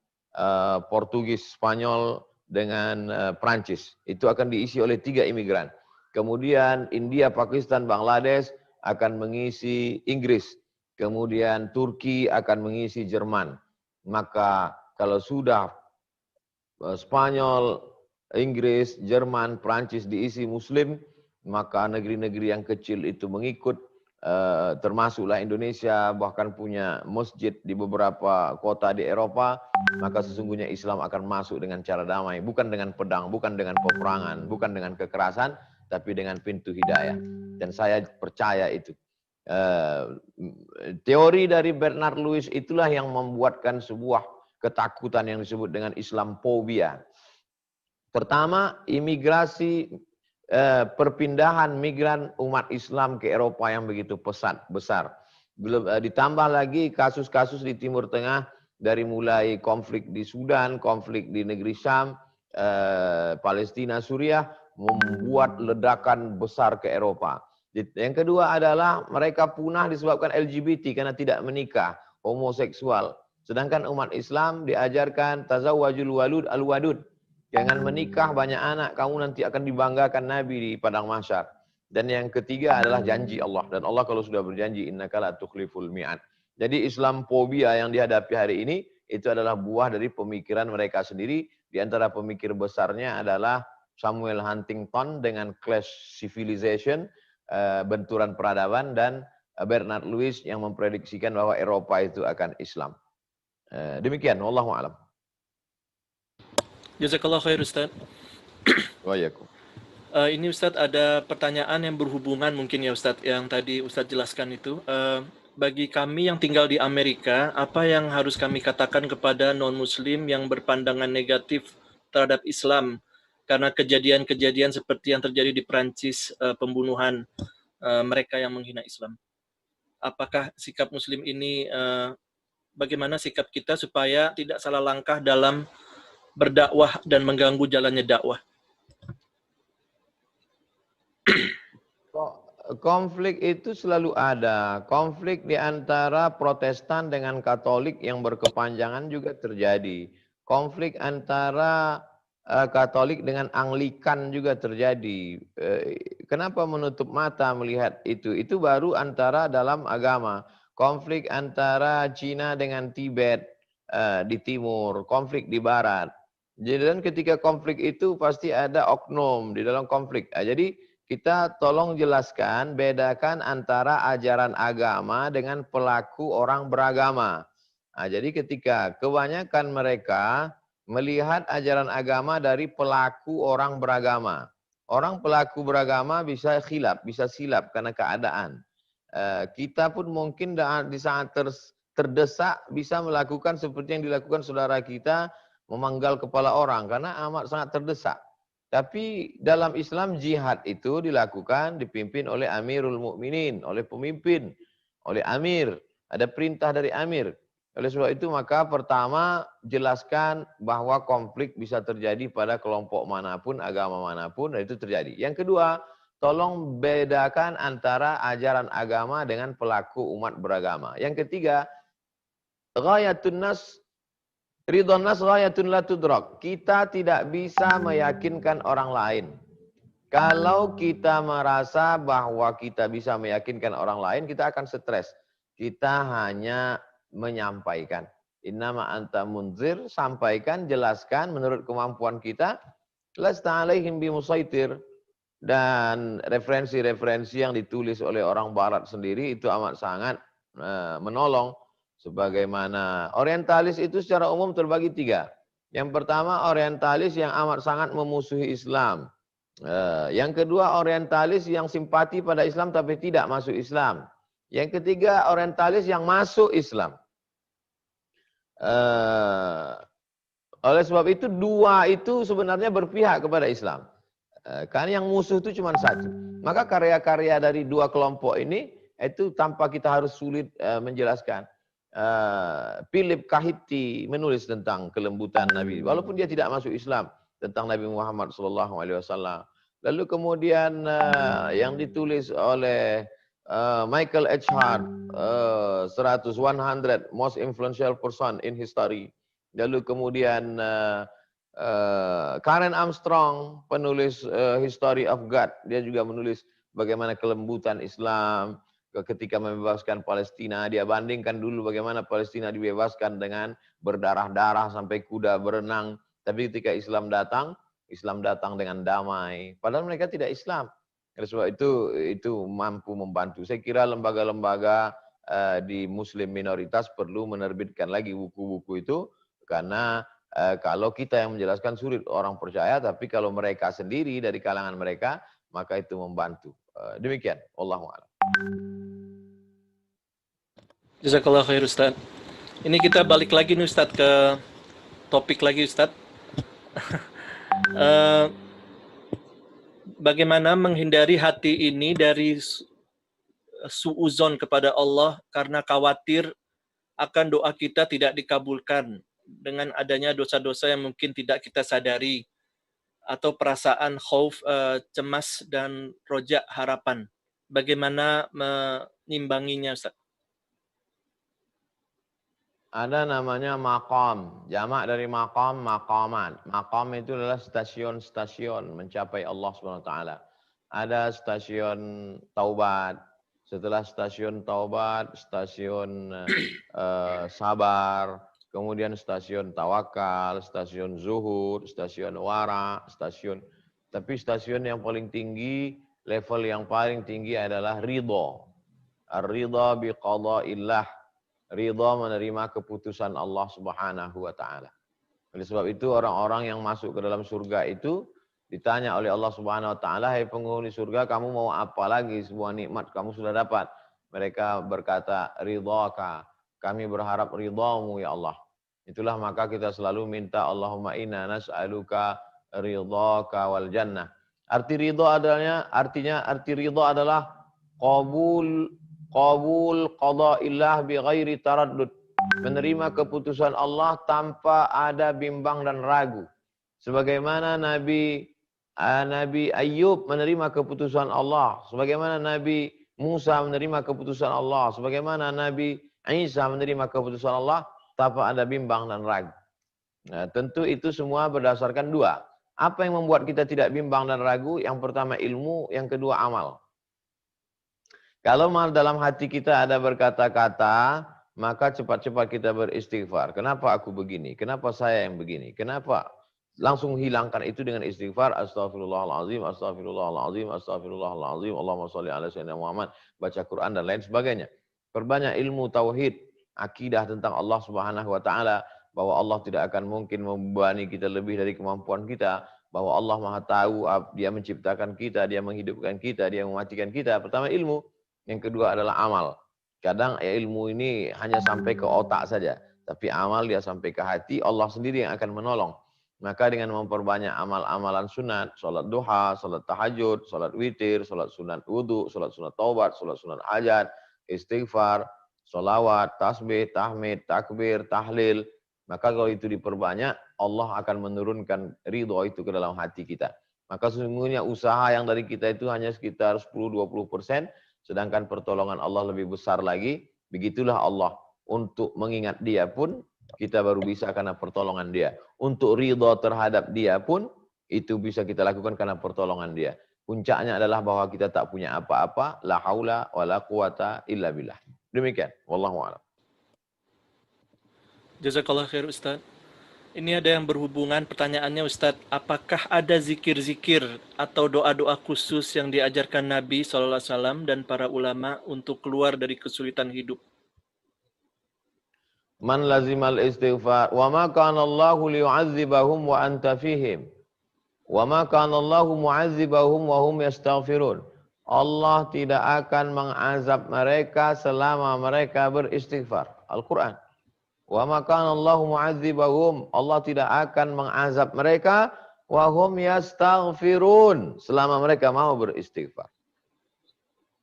Portugis, Spanyol dengan Prancis. Itu akan diisi oleh 3 imigran. Kemudian India, Pakistan, Bangladesh akan mengisi Inggris. Kemudian Turki akan mengisi Jerman. Maka kalau sudah Spanyol, Inggris, Jerman, Prancis diisi Muslim, maka negeri-negeri yang kecil itu mengikut, termasuklah Indonesia, bahkan punya masjid di beberapa kota di Eropa, maka sesungguhnya Islam akan masuk dengan cara damai, bukan dengan pedang, bukan dengan peperangan, bukan dengan kekerasan, tapi dengan pintu hidayah. Dan saya percaya itu. Teori dari Bernard Lewis itulah yang membuatkan sebuah ketakutan yang disebut dengan Islamophobia. Pertama, imigrasi, perpindahan migran umat Islam ke Eropa yang begitu pesat, besar. Belum ditambah lagi kasus-kasus di Timur Tengah, dari mulai konflik di Sudan, konflik di negeri Syam, Palestina, Suriah, membuat ledakan besar ke Eropa. Yang kedua adalah mereka punah disebabkan LGBT karena tidak menikah, homoseksual. Sedangkan umat Islam diajarkan tazawwajul walud al-wadud. Jangan menikah banyak anak, kamu nanti akan dibanggakan Nabi di padang mahsyar. Dan yang ketiga adalah janji Allah. Dan Allah kalau sudah berjanji, innaka la tukhliful mi'ad. Jadi Islamophobia yang dihadapi hari ini, itu adalah buah dari pemikiran mereka sendiri. Di antara pemikir besarnya adalah Samuel Huntington dengan Clash Civilization, benturan peradaban, dan Bernard Lewis yang memprediksikan bahwa Eropa itu akan Islam. Demikian, wallahu a'lam. Jazakallah khair Ustaz. Ini Ustaz ada pertanyaan yang berhubungan mungkin ya Ustaz, yang tadi Ustaz jelaskan itu. Bagi kami yang tinggal di Amerika, apa yang harus kami katakan kepada non-muslim yang berpandangan negatif terhadap Islam karena kejadian-kejadian seperti yang terjadi di Perancis, pembunuhan mereka yang menghina Islam? Apakah sikap muslim ini, bagaimana sikap kita supaya tidak salah langkah dalam berdakwah dan mengganggu jalannya dakwah? Konflik itu selalu ada. Konflik di antara Protestan dengan Katolik yang berkepanjangan juga terjadi. Konflik antara Katolik dengan Anglikan juga terjadi. Kenapa menutup mata melihat itu? Itu baru antara dalam agama. Konflik antara Cina dengan Tibet di timur, konflik di barat. Jadi dan ketika konflik itu pasti ada oknum di dalam konflik. Jadi kita tolong jelaskan, bedakan antara ajaran agama dengan pelaku orang beragama. Jadi ketika kebanyakan mereka melihat ajaran agama dari pelaku orang beragama. Orang pelaku beragama bisa khilaf, bisa silap karena keadaan. Kita pun mungkin di saat terdesak bisa melakukan seperti yang dilakukan saudara kita, memanggal kepala orang karena amat sangat terdesak. Tapi dalam Islam jihad itu dilakukan, dipimpin oleh Amirul Mukminin, oleh pemimpin, oleh Amir. Ada perintah dari Amir. Oleh sebab itu maka pertama jelaskan bahwa konflik bisa terjadi pada kelompok manapun, agama manapun, dan itu terjadi. Yang kedua, tolong bedakan antara ajaran agama dengan pelaku umat beragama. Yang ketiga, ghayatun nas, ridwan nas ghayatun la tudrak. Kita tidak bisa meyakinkan orang lain. Kalau kita merasa bahwa kita bisa meyakinkan orang lain, kita akan stres. Kita hanya menyampaikan. Innama anta munzir, sampaikan, jelaskan menurut kemampuan kita. Lasta alaihim bimusaitir. Dan referensi-referensi yang ditulis oleh orang barat sendiri itu amat sangat menolong. Sebagaimana orientalis itu secara umum terbagi tiga. Yang pertama orientalis yang amat sangat memusuhi Islam. Yang kedua orientalis yang simpati pada Islam tapi tidak masuk Islam. Yang ketiga orientalis yang masuk Islam. Oleh sebab itu dua itu sebenarnya berpihak kepada Islam. Karena yang musuh itu cuma satu. Maka karya-karya dari dua kelompok ini itu tanpa kita harus sulit menjelaskan. Philip Kahiti menulis tentang kelembutan Nabi, walaupun dia tidak masuk Islam, tentang Nabi Muhammad SAW. Lalu kemudian yang ditulis oleh Michael H. Hart, 100 most influential person in history. Lalu kemudian Karen Armstrong, penulis History of God, dia juga menulis bagaimana kelembutan Islam ketika membebaskan Palestina. Dia bandingkan dulu bagaimana Palestina dibebaskan dengan berdarah-darah sampai kuda berenang. Tapi ketika Islam datang dengan damai. Padahal mereka tidak Islam. Oleh sebab itu mampu membantu. Saya kira lembaga-lembaga di Muslim minoritas perlu menerbitkan lagi buku-buku itu, karena kalau kita yang menjelaskan sulit orang percaya, tapi kalau mereka sendiri dari kalangan mereka, maka itu membantu. Demikian, wallahu a'lam. Jazakallah khair Ustaz. Ini kita balik lagi nih Ustaz ke topik lagi Ustaz. Bagaimana menghindari hati ini dari suuzon kepada Allah karena khawatir akan doa kita tidak dikabulkan dengan adanya dosa-dosa yang mungkin tidak kita sadari, atau perasaan khauf, cemas dan roja, harapan. Bagaimana menimbanginya Ustaz? Ada namanya maqam, jamak dari maqam, maqamat. Maqam itu adalah stasiun-stasiun mencapai Allah SWT. Ada stasiun taubat, setelah stasiun taubat, stasiun sabar, kemudian stasiun tawakal, stasiun zuhud, stasiun wara, tapi stasiun yang paling tinggi, level yang paling tinggi adalah ridha. Ar-ridha biqada'illah. Ridha menerima keputusan Allah Subhanahu wa taala. Oleh sebab itu orang-orang yang masuk ke dalam surga itu ditanya oleh Allah Subhanahu wa taala, "Hai penghuni surga, kamu mau apa lagi? Sebuah nikmat kamu sudah dapat." Mereka berkata, "Ridhaka." Kami berharap ridhamu ya Allah. Itulah maka kita selalu minta, Allahumma inna nas'aluka ridhaka wal jannah. Arti ridha adalah qabul qada'illah bi ghairi taraddud. Menerima keputusan Allah tanpa ada bimbang dan ragu. Sebagaimana Nabi Ayub menerima keputusan Allah, sebagaimana Nabi Musa menerima keputusan Allah, sebagaimana Nabi Isa menerima keputusan Allah tanpa ada bimbang dan ragu. Nah, tentu itu semua berdasarkan dua. Apa yang membuat kita tidak bimbang dan ragu? Yang pertama ilmu, yang kedua amal. Kalau dalam hati kita ada berkata-kata, maka cepat-cepat kita beristighfar. Kenapa aku begini? Kenapa saya yang begini? Kenapa? Langsung hilangkan itu dengan istighfar. Astaghfirullahaladzim, astaghfirullahaladzim, astaghfirullahaladzim. Allahumma sholli ala sayyidina Muhammad. Baca Quran dan lain sebagainya. Perbanyak ilmu tauhid, akidah tentang Allah Subhanahu wa taala, bahwa Allah tidak akan mungkin membebani kita lebih dari kemampuan kita, bahwa Allah Maha tahu, Dia menciptakan kita, Dia menghidupkan kita, Dia mematikan kita. Pertama ilmu, yang kedua adalah amal. Kadang ilmu ini hanya sampai ke otak saja, tapi amal dia sampai ke hati, Allah sendiri yang akan menolong. Maka dengan memperbanyak amal-amalan sunat, salat duha, salat tahajud, salat witir, salat sunat wudu, salat sunat taubat, salat sunat hajat, istighfar, solawat, tasbih, tahmid, takbir, tahlil, maka kalau itu diperbanyak, Allah akan menurunkan ridho itu ke dalam hati kita. Maka sesungguhnya usaha yang dari kita itu hanya sekitar 10-20%, sedangkan pertolongan Allah lebih besar lagi. Begitulah Allah. Untuk mengingat dia pun, kita baru bisa karena pertolongan dia. Untuk ridha terhadap dia pun, itu bisa kita lakukan karena pertolongan dia. Puncaknya adalah bahwa kita tak punya apa-apa, la haula wa la quwata illa billah. Demikian, wallahu a'lam. Jazakallah khair Ustaz. Ini ada yang berhubungan pertanyaannya Ustadz, apakah ada zikir-zikir atau doa-doa khusus yang diajarkan Nabi SAW dan para ulama untuk keluar dari kesulitan hidup? Man lazimal istighfar wa ma kana Allahu liyu'adzibahum wa anta fihim wa ma kana Allahu mu'adzibahum wa hum yastaghfirun. Allah tidak akan mengazab mereka selama mereka beristighfar. Al-Quran. Wa ma kana Allahu mu'adzibahum. Allah tidak akan mengazab mereka wa hum yastaghfirun selama mereka mau beristighfar.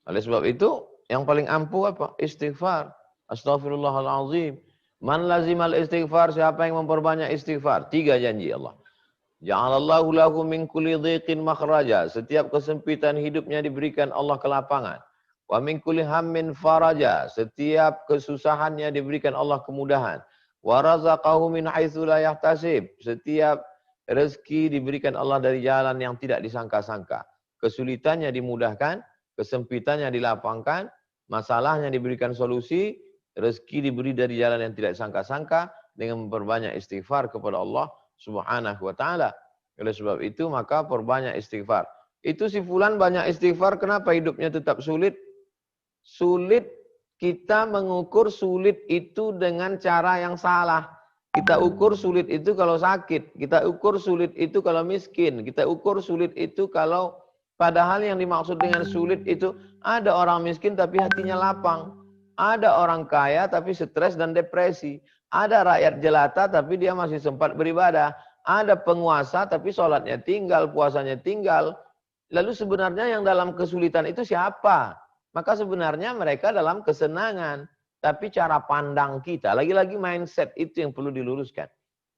Oleh sebab itu, yang paling ampuh apa? Istighfar. Astaghfirullahalazim. Man lazimal istighfar, siapa yang memperbanyak istighfar? 3 janji Allah. Ja'alallahu lahu min kulli dhiqin makhraja. Setiap kesempitan hidupnya diberikan Allah kelapangan. Wa min kulli hammin faraja. Setiap kesusahannya diberikan Allah kemudahan. Wa razaqahu min haitsu la yahtasib. Setiap rezeki diberikan Allah dari jalan yang tidak disangka-sangka. Kesulitannya dimudahkan, kesempitannya dilapangkan, masalahnya diberikan solusi, rezeki diberi dari jalan yang tidak disangka-sangka dengan memperbanyak istighfar kepada Allah Subhanahu wa ta'ala. Oleh sebab itu maka perbanyak istighfar. Itu si fulan banyak istighfar, kenapa hidupnya tetap sulit? Sulit, kita mengukur sulit itu dengan cara yang salah. Kita ukur sulit itu kalau sakit, kita ukur sulit itu kalau miskin, kita ukur sulit itu kalau padahal yang dimaksud dengan sulit itu ada orang miskin tapi hatinya lapang. Ada orang kaya tapi stres dan depresi. Ada rakyat jelata tapi dia masih sempat beribadah. Ada penguasa tapi sholatnya tinggal, puasanya tinggal. Lalu sebenarnya yang dalam kesulitan itu siapa? Maka sebenarnya mereka dalam kesenangan. Tapi cara pandang kita, lagi-lagi mindset itu yang perlu diluruskan.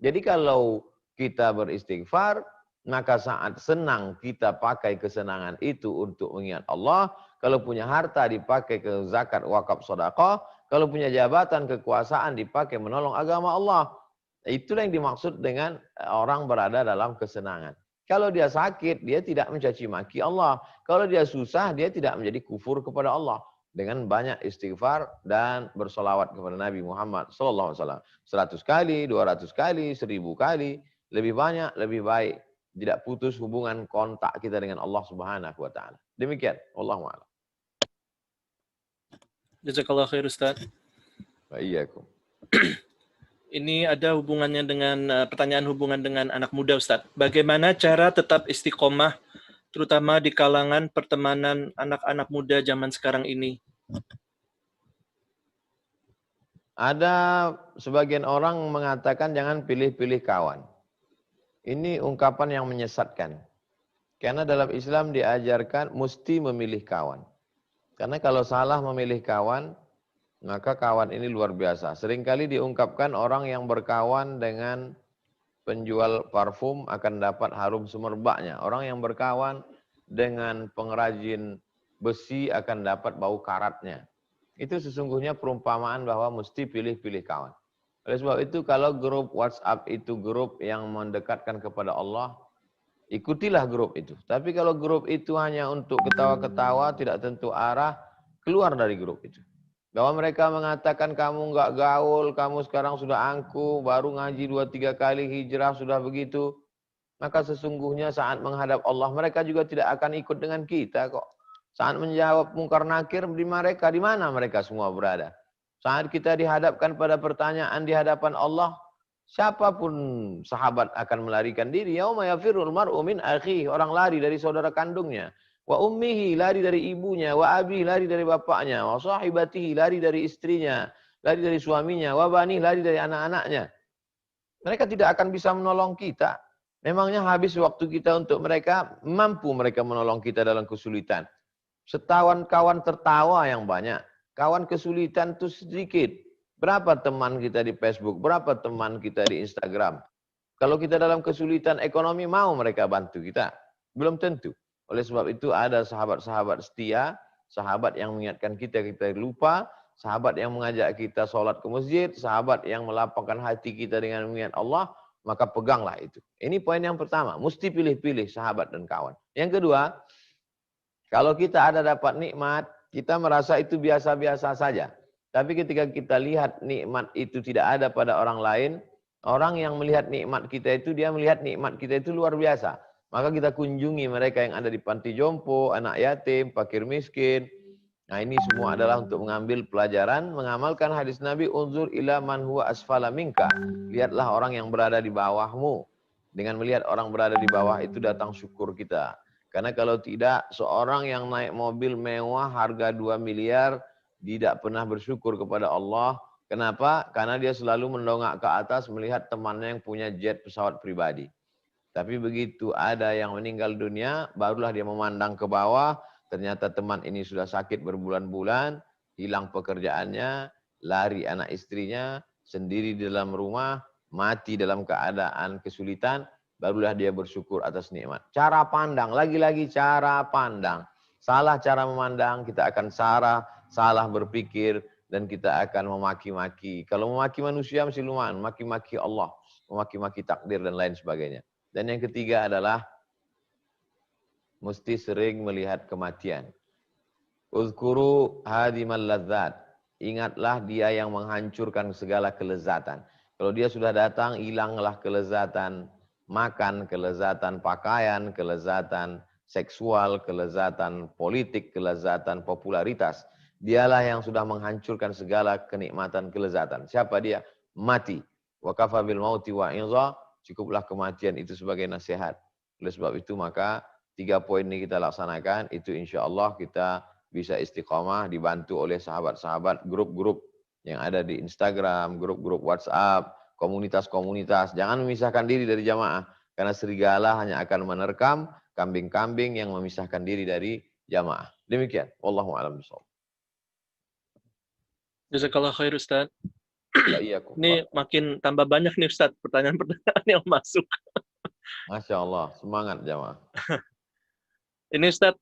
Jadi kalau kita beristighfar, maka saat senang kita pakai kesenangan itu untuk mengingat Allah. Kalau punya harta dipakai ke zakat, wakaf, sedekah. Kalau punya jabatan, kekuasaan dipakai menolong agama Allah. Itulah yang dimaksud dengan orang berada dalam kesenangan. Kalau dia sakit, dia tidak mencaci maki Allah. Kalau dia susah, dia tidak menjadi kufur kepada Allah. Dengan banyak istighfar dan bersolawat kepada Nabi Muhammad SAW. 100 kali, 200 kali, 1000 kali. Lebih banyak, lebih baik. Tidak putus hubungan kontak kita dengan Allah Subhanahu wa ta'ala. Demikian. Wallahu a'lam. Jazakallah khair Ustaz. Wa iyyakum. Ini ada hubungannya dengan pertanyaan hubungan dengan anak muda Ustaz. Bagaimana cara tetap istiqomah terutama di kalangan pertemanan anak-anak muda zaman sekarang ini? Ada sebagian orang mengatakan jangan pilih-pilih kawan. Ini ungkapan yang menyesatkan. Karena dalam Islam diajarkan mesti memilih kawan. Karena kalau salah memilih kawan, maka kawan ini luar biasa. Seringkali diungkapkan orang yang berkawan dengan penjual parfum akan dapat harum semerbaknya. Orang yang berkawan dengan pengrajin besi akan dapat bau karatnya. Itu sesungguhnya perumpamaan bahwa mesti pilih-pilih kawan. Oleh sebab itu kalau grup WhatsApp itu grup yang mendekatkan kepada Allah, ikutilah grup itu. Tapi kalau grup itu hanya untuk ketawa-ketawa, tidak tentu arah, keluar dari grup itu. Bahwa mereka mengatakan kamu enggak gaul, kamu sekarang sudah angkuh, baru ngaji 2-3 kali hijrah sudah begitu. Maka sesungguhnya saat menghadap Allah, mereka juga tidak akan ikut dengan kita kok. Saat menjawab mungkar nakir di mereka, di mana mereka semua berada? Saat kita dihadapkan pada pertanyaan di hadapan Allah, siapapun sahabat akan melarikan diri. Yauma yafirrul mar'u min akhihi, orang lari dari saudara kandungnya. Wa ummihi, lari dari ibunya. Wa abihi, lari dari bapaknya. Wa sahibatihi, lari dari istrinya. Lari dari suaminya. Wa banihi, lari dari anak-anaknya. Mereka tidak akan bisa menolong kita. Memangnya habis waktu kita untuk mereka, mampu mereka menolong kita dalam kesulitan. Setawan kawan tertawa yang banyak. Kawan kesulitan itu sedikit. Berapa teman kita di Facebook? Berapa teman kita di Instagram? Kalau kita dalam kesulitan ekonomi, mau mereka bantu kita? Belum tentu. Oleh sebab itu ada sahabat-sahabat setia, sahabat yang mengingatkan kita lupa, sahabat yang mengajak kita sholat ke masjid, sahabat yang melapangkan hati kita dengan mengingat Allah, maka peganglah itu. Ini poin yang pertama, mesti pilih-pilih sahabat dan kawan. Yang kedua, kalau kita ada dapat nikmat, kita merasa itu biasa-biasa saja. Tapi ketika kita lihat nikmat itu tidak ada pada orang lain, orang yang melihat nikmat kita itu, dia melihat nikmat kita itu luar biasa. Maka kita kunjungi mereka yang ada di panti jompo, anak yatim, fakir miskin. Nah ini semua adalah untuk mengambil pelajaran, mengamalkan hadis Nabi, unzur ila man huwa asfala minka. Lihatlah orang yang berada di bawahmu. Dengan melihat orang berada di bawah itu datang syukur kita. Karena kalau tidak, seorang yang naik mobil mewah harga 2 miliar, tidak pernah bersyukur kepada Allah. Kenapa? Karena dia selalu mendongak ke atas melihat temannya yang punya jet pesawat pribadi. Tapi begitu ada yang meninggal dunia, barulah dia memandang ke bawah, ternyata teman ini sudah sakit berbulan-bulan, hilang pekerjaannya, lari anak istrinya, sendiri di dalam rumah, mati dalam keadaan kesulitan, barulah dia bersyukur atas nikmat. Cara pandang, lagi-lagi cara pandang. Salah cara memandang, kita akan salah berpikir, dan kita akan memaki-maki. Kalau memaki manusia mesti lumayan, maki-maki Allah, memaki-maki takdir dan lain sebagainya. Dan yang ketiga adalah mesti sering melihat kematian. Uzkuru hadimal ladzat. Ingatlah dia yang menghancurkan segala kelezatan. Kalau dia sudah datang, hilanglah kelezatan makan, kelezatan pakaian, kelezatan seksual, kelezatan politik, kelezatan popularitas. Dialah yang sudah menghancurkan segala kenikmatan kelezatan. Siapa dia? Mati. Wa kafa bil mauti wa idza. Cukuplah kematian itu sebagai nasihat. Oleh sebab itu maka 3 poin ini kita laksanakan, itu insya Allah kita bisa istiqamah, dibantu oleh sahabat-sahabat, grup-grup yang ada di Instagram, grup-grup WhatsApp, komunitas-komunitas. Jangan memisahkan diri dari jamaah, karena serigala hanya akan menerkam kambing-kambing yang memisahkan diri dari jamaah. Demikian. Wallahu a'lam bishawab. Jazakallah khair Ustaz. Iya, ini makin tambah banyak nih Ustaz, pertanyaan-pertanyaan yang masuk. Masya Allah, semangat jamaah. Ini Ustaz,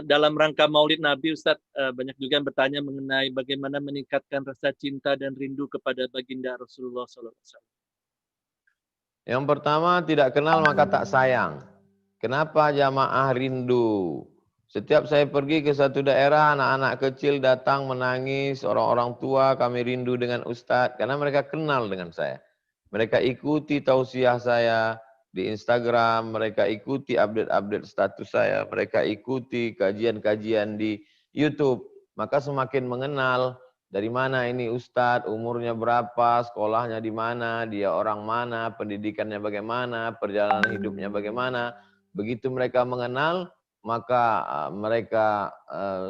dalam rangka Maulid Nabi Ustaz, banyak juga yang bertanya mengenai bagaimana meningkatkan rasa cinta dan rindu kepada baginda Rasulullah SAW. Yang pertama, tidak kenal maka tak sayang. Kenapa jamaah rindu? Setiap saya pergi ke satu daerah, anak-anak kecil datang menangis, orang-orang tua kami rindu dengan Ustadz, karena mereka kenal dengan saya. Mereka ikuti tausiah saya di Instagram, mereka ikuti update-update status saya, mereka ikuti kajian-kajian di YouTube. Maka semakin mengenal dari mana ini Ustadz, umurnya berapa, sekolahnya di mana, dia orang mana, pendidikannya bagaimana, perjalanan hidupnya bagaimana. Begitu mereka mengenal, maka mereka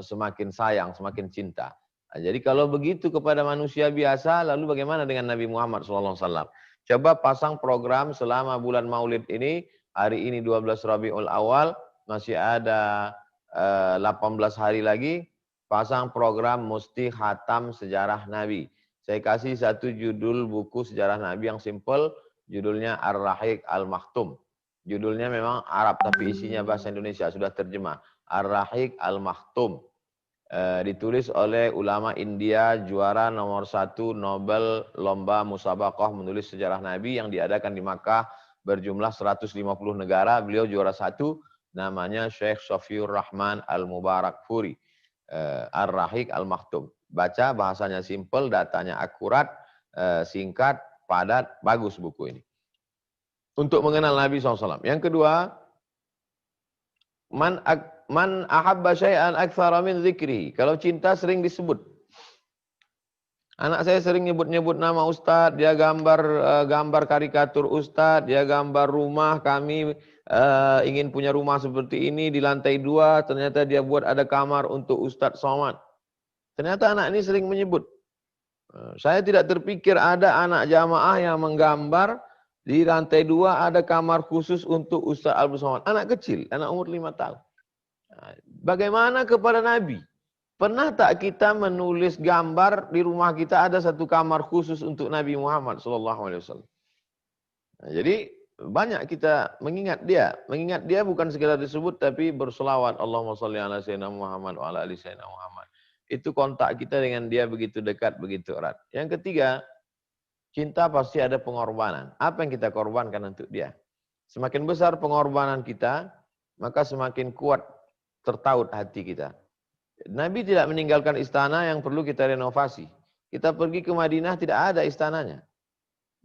semakin sayang, semakin cinta. Jadi kalau begitu kepada manusia biasa, lalu bagaimana dengan Nabi Muhammad SAW? Coba pasang program selama bulan Maulid ini, hari ini 12 Rabiul Awal, masih ada 18 hari lagi, pasang program Musti Khatam Sejarah Nabi. Saya kasih satu judul buku sejarah Nabi yang simple, judulnya Ar-Rahiq Al-Maktum. Judulnya memang Arab, tapi isinya bahasa Indonesia, sudah terjemah. Ar-Rahiq Al-Maktum. Ditulis oleh ulama India, juara nomor 1 Nobel Lomba Musabaqah menulis sejarah Nabi yang diadakan di Makkah, berjumlah 150 negara. Beliau juara 1, namanya Syekh Sofiur Rahman Al-Mubarak Furi. Ar-Rahiq Al-Maktum. Baca, bahasanya simple, datanya akurat, singkat, padat, bagus buku ini. Untuk mengenal Nabi SAW. Yang kedua, man ahabba syai'an aktsara min dzikri. Kalau cinta sering disebut. Anak saya sering nyebut-nyebut nama Ustadz, dia gambar karikatur Ustadz, dia gambar rumah kami, ingin punya rumah seperti ini di lantai 2, ternyata dia buat ada kamar untuk Ustadz Somad. Ternyata anak ini sering menyebut. Saya tidak terpikir ada anak jamaah yang menggambar di lantai 2 ada kamar khusus untuk Ustadz Abdul Somad. Anak kecil, anak umur 5 tahun. Bagaimana kepada Nabi? Pernah tak kita menulis gambar di rumah kita ada satu kamar khusus untuk Nabi Muhammad SAW? Nah, jadi banyak kita mengingat dia. Mengingat dia bukan sekedar disebut, tapi berselawat. Allahumma sholli ala sayyidina Muhammad wa ala ali sayyidina Muhammad. Itu kontak kita dengan dia begitu dekat, begitu erat. Yang ketiga, cinta pasti ada pengorbanan. Apa yang kita korbankan untuk dia? Semakin besar pengorbanan kita, maka semakin kuat tertaut hati kita. Nabi tidak meninggalkan istana yang perlu kita renovasi. Kita pergi ke Madinah tidak ada istananya.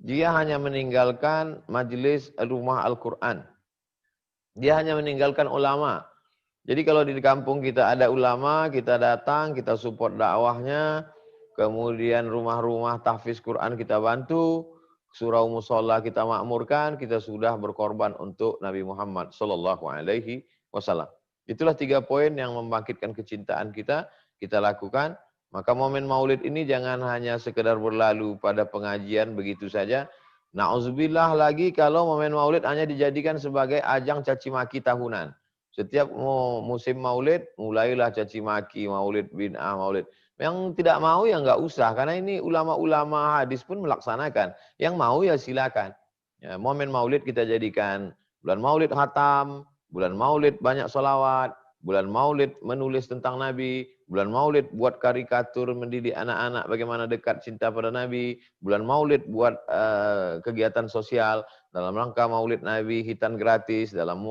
Dia hanya meninggalkan majelis rumah Al-Quran. Dia hanya meninggalkan ulama. Jadi kalau di kampung kita ada ulama, kita datang, kita support dakwahnya, kemudian rumah-rumah tahfiz Quran kita bantu, surau musola kita makmurkan, kita sudah berkorban untuk Nabi Muhammad sallallahu alaihi wasallam. Itulah 3 poin yang membangkitkan kecintaan kita lakukan. Maka momen maulid ini jangan hanya sekedar berlalu pada pengajian begitu saja. Na'udzubillah lagi kalau momen maulid hanya dijadikan sebagai ajang caci maki tahunan. Setiap musim maulid, mulailah caci maki, maulid bid'ah, maulid. Yang tidak mau ya nggak usah, karena ini ulama-ulama hadis pun melaksanakan. Yang mau ya silakan. Ya, momen maulid kita jadikan bulan maulid khatam, bulan maulid banyak sholawat, bulan maulid menulis tentang Nabi, bulan maulid buat karikatur mendidik anak-anak bagaimana dekat cinta pada Nabi, bulan maulid buat kegiatan sosial, dalam rangka maulid Nabi hitan gratis, dalam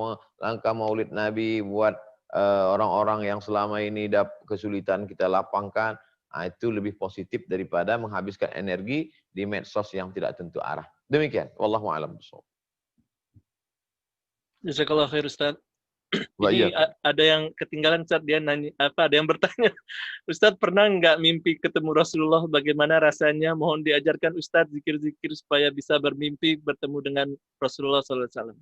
rangka maulid Nabi buat orang-orang yang selama ini kesulitan kita lapangkan. Nah, itu lebih positif daripada menghabiskan energi di medsos yang tidak tentu arah. Demikian, wallahu a'lam bishawab. Jazakallah khair Ustaz. Ini ada yang ketinggalan Ustaz, dia nanya ada yang bertanya, Ustaz pernah nggak mimpi ketemu Rasulullah, bagaimana rasanya? Mohon diajarkan Ustaz zikir-zikir supaya bisa bermimpi bertemu dengan Rasulullah SAW.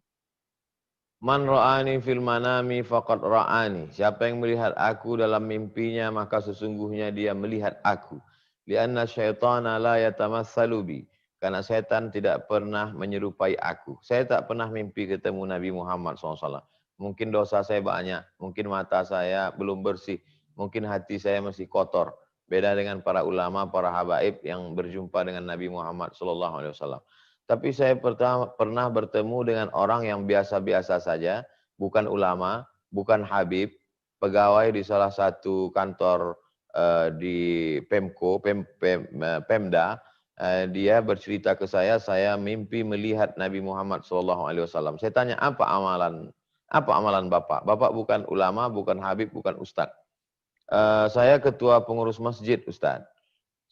Man ra'ani fil manami faqad ra'ani. Siapa yang melihat aku dalam mimpinya maka sesungguhnya dia melihat aku. Lianna syaitana la yatamassalu bi. Karena setan tidak pernah menyerupai aku. Saya tak pernah mimpi ketemu Nabi Muhammad SAW. Mungkin dosa saya banyak, mungkin mata saya belum bersih, mungkin hati saya masih kotor. Beda dengan para ulama, para habaib yang berjumpa dengan Nabi Muhammad SAW. Tapi saya pernah bertemu dengan orang yang biasa-biasa saja, bukan ulama, bukan habib, pegawai di salah satu kantor di Pemda. Dia bercerita ke saya mimpi melihat Nabi Muhammad SAW. Saya tanya, apa amalan Bapak? Bapak bukan ulama, bukan habib, bukan ustadz. Saya ketua pengurus masjid, Ustadz.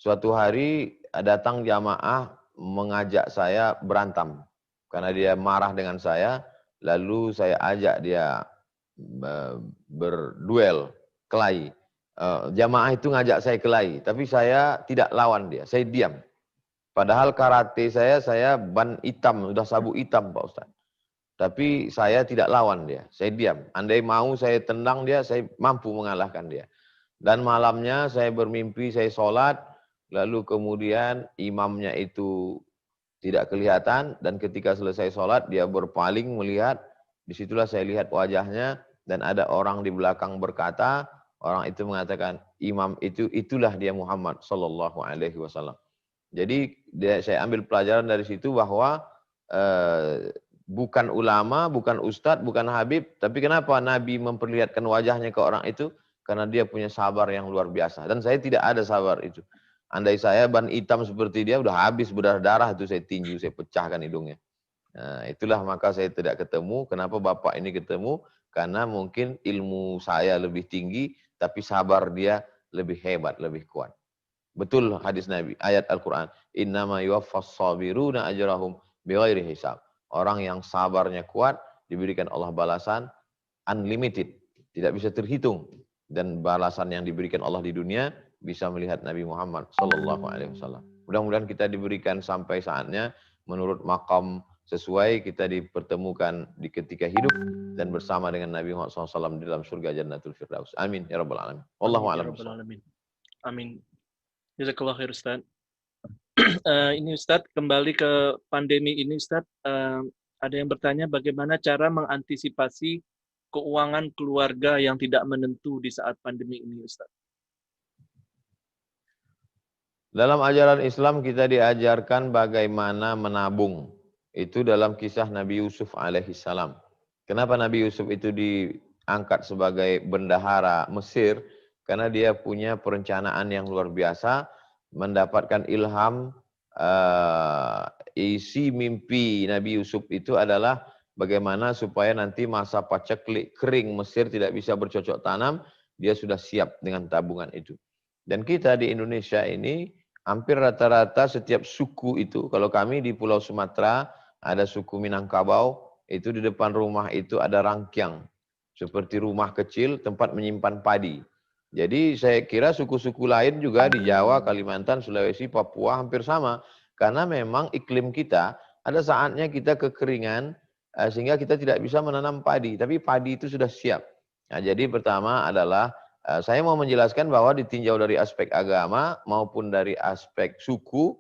Suatu hari datang jamaah mengajak saya berantem. Karena dia marah dengan saya, lalu saya ajak dia berduel, kelahi. Jamaah itu ngajak saya kelahi, tapi saya tidak lawan dia, saya diam. Padahal karate saya ban hitam, sudah sabuk hitam Pak Ustadz. Tapi saya tidak lawan dia, saya diam. Andai mau saya tendang dia, saya mampu mengalahkan dia. Dan malamnya saya bermimpi, saya sholat, lalu kemudian imamnya itu tidak kelihatan, dan ketika selesai sholat dia berpaling melihat, disitulah saya lihat wajahnya, dan ada orang di belakang berkata, orang itu mengatakan, imam itulah dia Muhammad Sallallahu Alaihi Wasallam. Jadi saya ambil pelajaran dari situ bahwa bukan ulama, bukan ustadz, bukan habib, tapi kenapa Nabi memperlihatkan wajahnya ke orang itu? Karena dia punya sabar yang luar biasa. Dan saya tidak ada sabar itu. Andai saya ban hitam seperti dia, udah habis berdarah-darah itu saya tinju, saya pecahkan hidungnya. Nah, itulah maka saya tidak ketemu. Kenapa Bapak ini ketemu? Karena mungkin ilmu saya lebih tinggi, tapi sabar dia lebih hebat, lebih kuat. Betul hadis Nabi, ayat Al-Quran. Innama yuwaffas sabiruna ajrahum bighairi hisab. Orang yang sabarnya kuat, diberikan Allah balasan unlimited. Tidak bisa terhitung. Dan balasan yang diberikan Allah di dunia, bisa melihat Nabi Muhammad SAW. Mudah-mudahan kita diberikan sampai saatnya, menurut makam sesuai, kita dipertemukan di ketika hidup, dan bersama dengan Nabi Muhammad SAW di dalam surga Jannatul Firdaus. Amin. Ya Rabbal Alamin. Wallahu a'lam. Amin. Jazakallah khair Ustaz. Ini Ustaz, kembali ke pandemi ini Ustaz, ada yang bertanya bagaimana cara mengantisipasi keuangan keluarga yang tidak menentu di saat pandemi ini Ustaz. Dalam ajaran Islam kita diajarkan bagaimana menabung. Itu dalam kisah Nabi Yusuf alaihissalam. Kenapa Nabi Yusuf itu diangkat sebagai bendahara Mesir? Karena dia punya perencanaan yang luar biasa, mendapatkan ilham. Isi mimpi Nabi Yusuf itu adalah bagaimana supaya nanti masa paceklik kering Mesir tidak bisa bercocok tanam, dia sudah siap dengan tabungan itu. Dan kita di Indonesia ini hampir rata-rata setiap suku itu, kalau kami di Pulau Sumatera ada suku Minangkabau, itu di depan rumah itu ada rangkyang, seperti rumah kecil tempat menyimpan padi. Jadi saya kira suku-suku lain juga di Jawa, Kalimantan, Sulawesi, Papua hampir sama. Karena memang iklim kita, ada saatnya kita kekeringan, sehingga kita tidak bisa menanam padi. Tapi padi itu sudah siap. Nah, jadi pertama adalah, saya mau menjelaskan bahwa ditinjau dari aspek agama maupun dari aspek suku,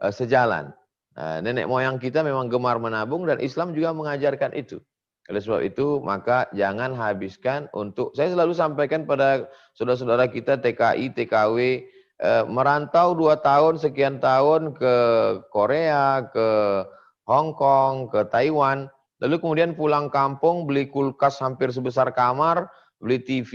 sejalan. Nenek moyang kita memang gemar menabung dan Islam juga mengajarkan itu. Oleh sebab itu, maka jangan habiskan untuk, saya selalu sampaikan pada saudara-saudara kita TKI, TKW, merantau 2 tahun, sekian tahun ke Korea, ke Hong Kong, ke Taiwan, lalu kemudian pulang kampung, beli kulkas hampir sebesar kamar, beli TV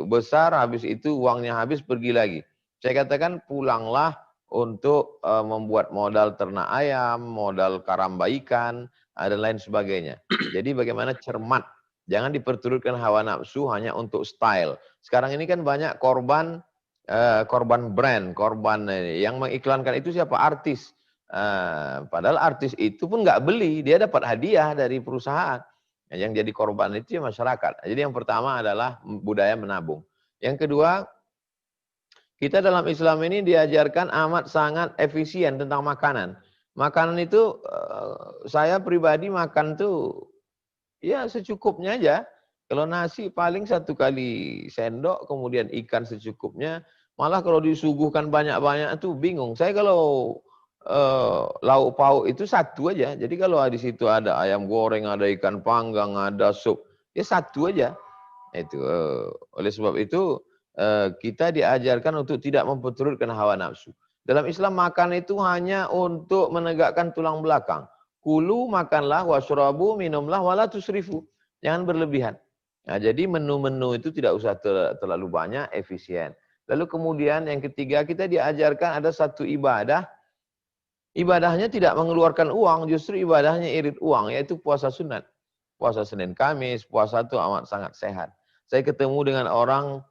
besar, habis itu uangnya habis, pergi lagi. Saya katakan pulanglah untuk membuat modal ternak ayam, modal karamba ikan, dan lain sebagainya. Jadi bagaimana cermat, jangan diperturutkan hawa nafsu hanya untuk style. Sekarang ini kan banyak korban brand, korban yang mengiklankan itu siapa? Artis. Padahal artis itu pun nggak beli, dia dapat hadiah dari perusahaan. Yang jadi korban itu ya masyarakat. Jadi yang pertama adalah budaya menabung. Yang kedua, kita dalam Islam ini diajarkan amat sangat efisien tentang makanan. Makanan itu saya pribadi makan tuh ya secukupnya aja. Kalau nasi paling 1 kali sendok, kemudian ikan secukupnya. Malah kalau disuguhkan banyak-banyak tuh bingung. Saya kalau lauk pauk itu 1 aja. Jadi kalau di situ ada ayam goreng, ada ikan panggang, ada sup, ya 1 aja. Itu oleh sebab itu kita diajarkan untuk tidak memperturutkan hawa nafsu. Dalam Islam makan itu hanya untuk menegakkan tulang belakang. Kulu makanlah, wasyrabu minumlah, wala tusrifu. Jangan berlebihan. Nah, jadi menu-menu itu tidak usah terlalu banyak, efisien. Lalu kemudian yang ketiga, kita diajarkan ada satu ibadah. Ibadahnya tidak mengeluarkan uang, justru ibadahnya irit uang, yaitu puasa sunat. Puasa Senin Kamis, puasa itu amat sangat sehat. Saya ketemu dengan orang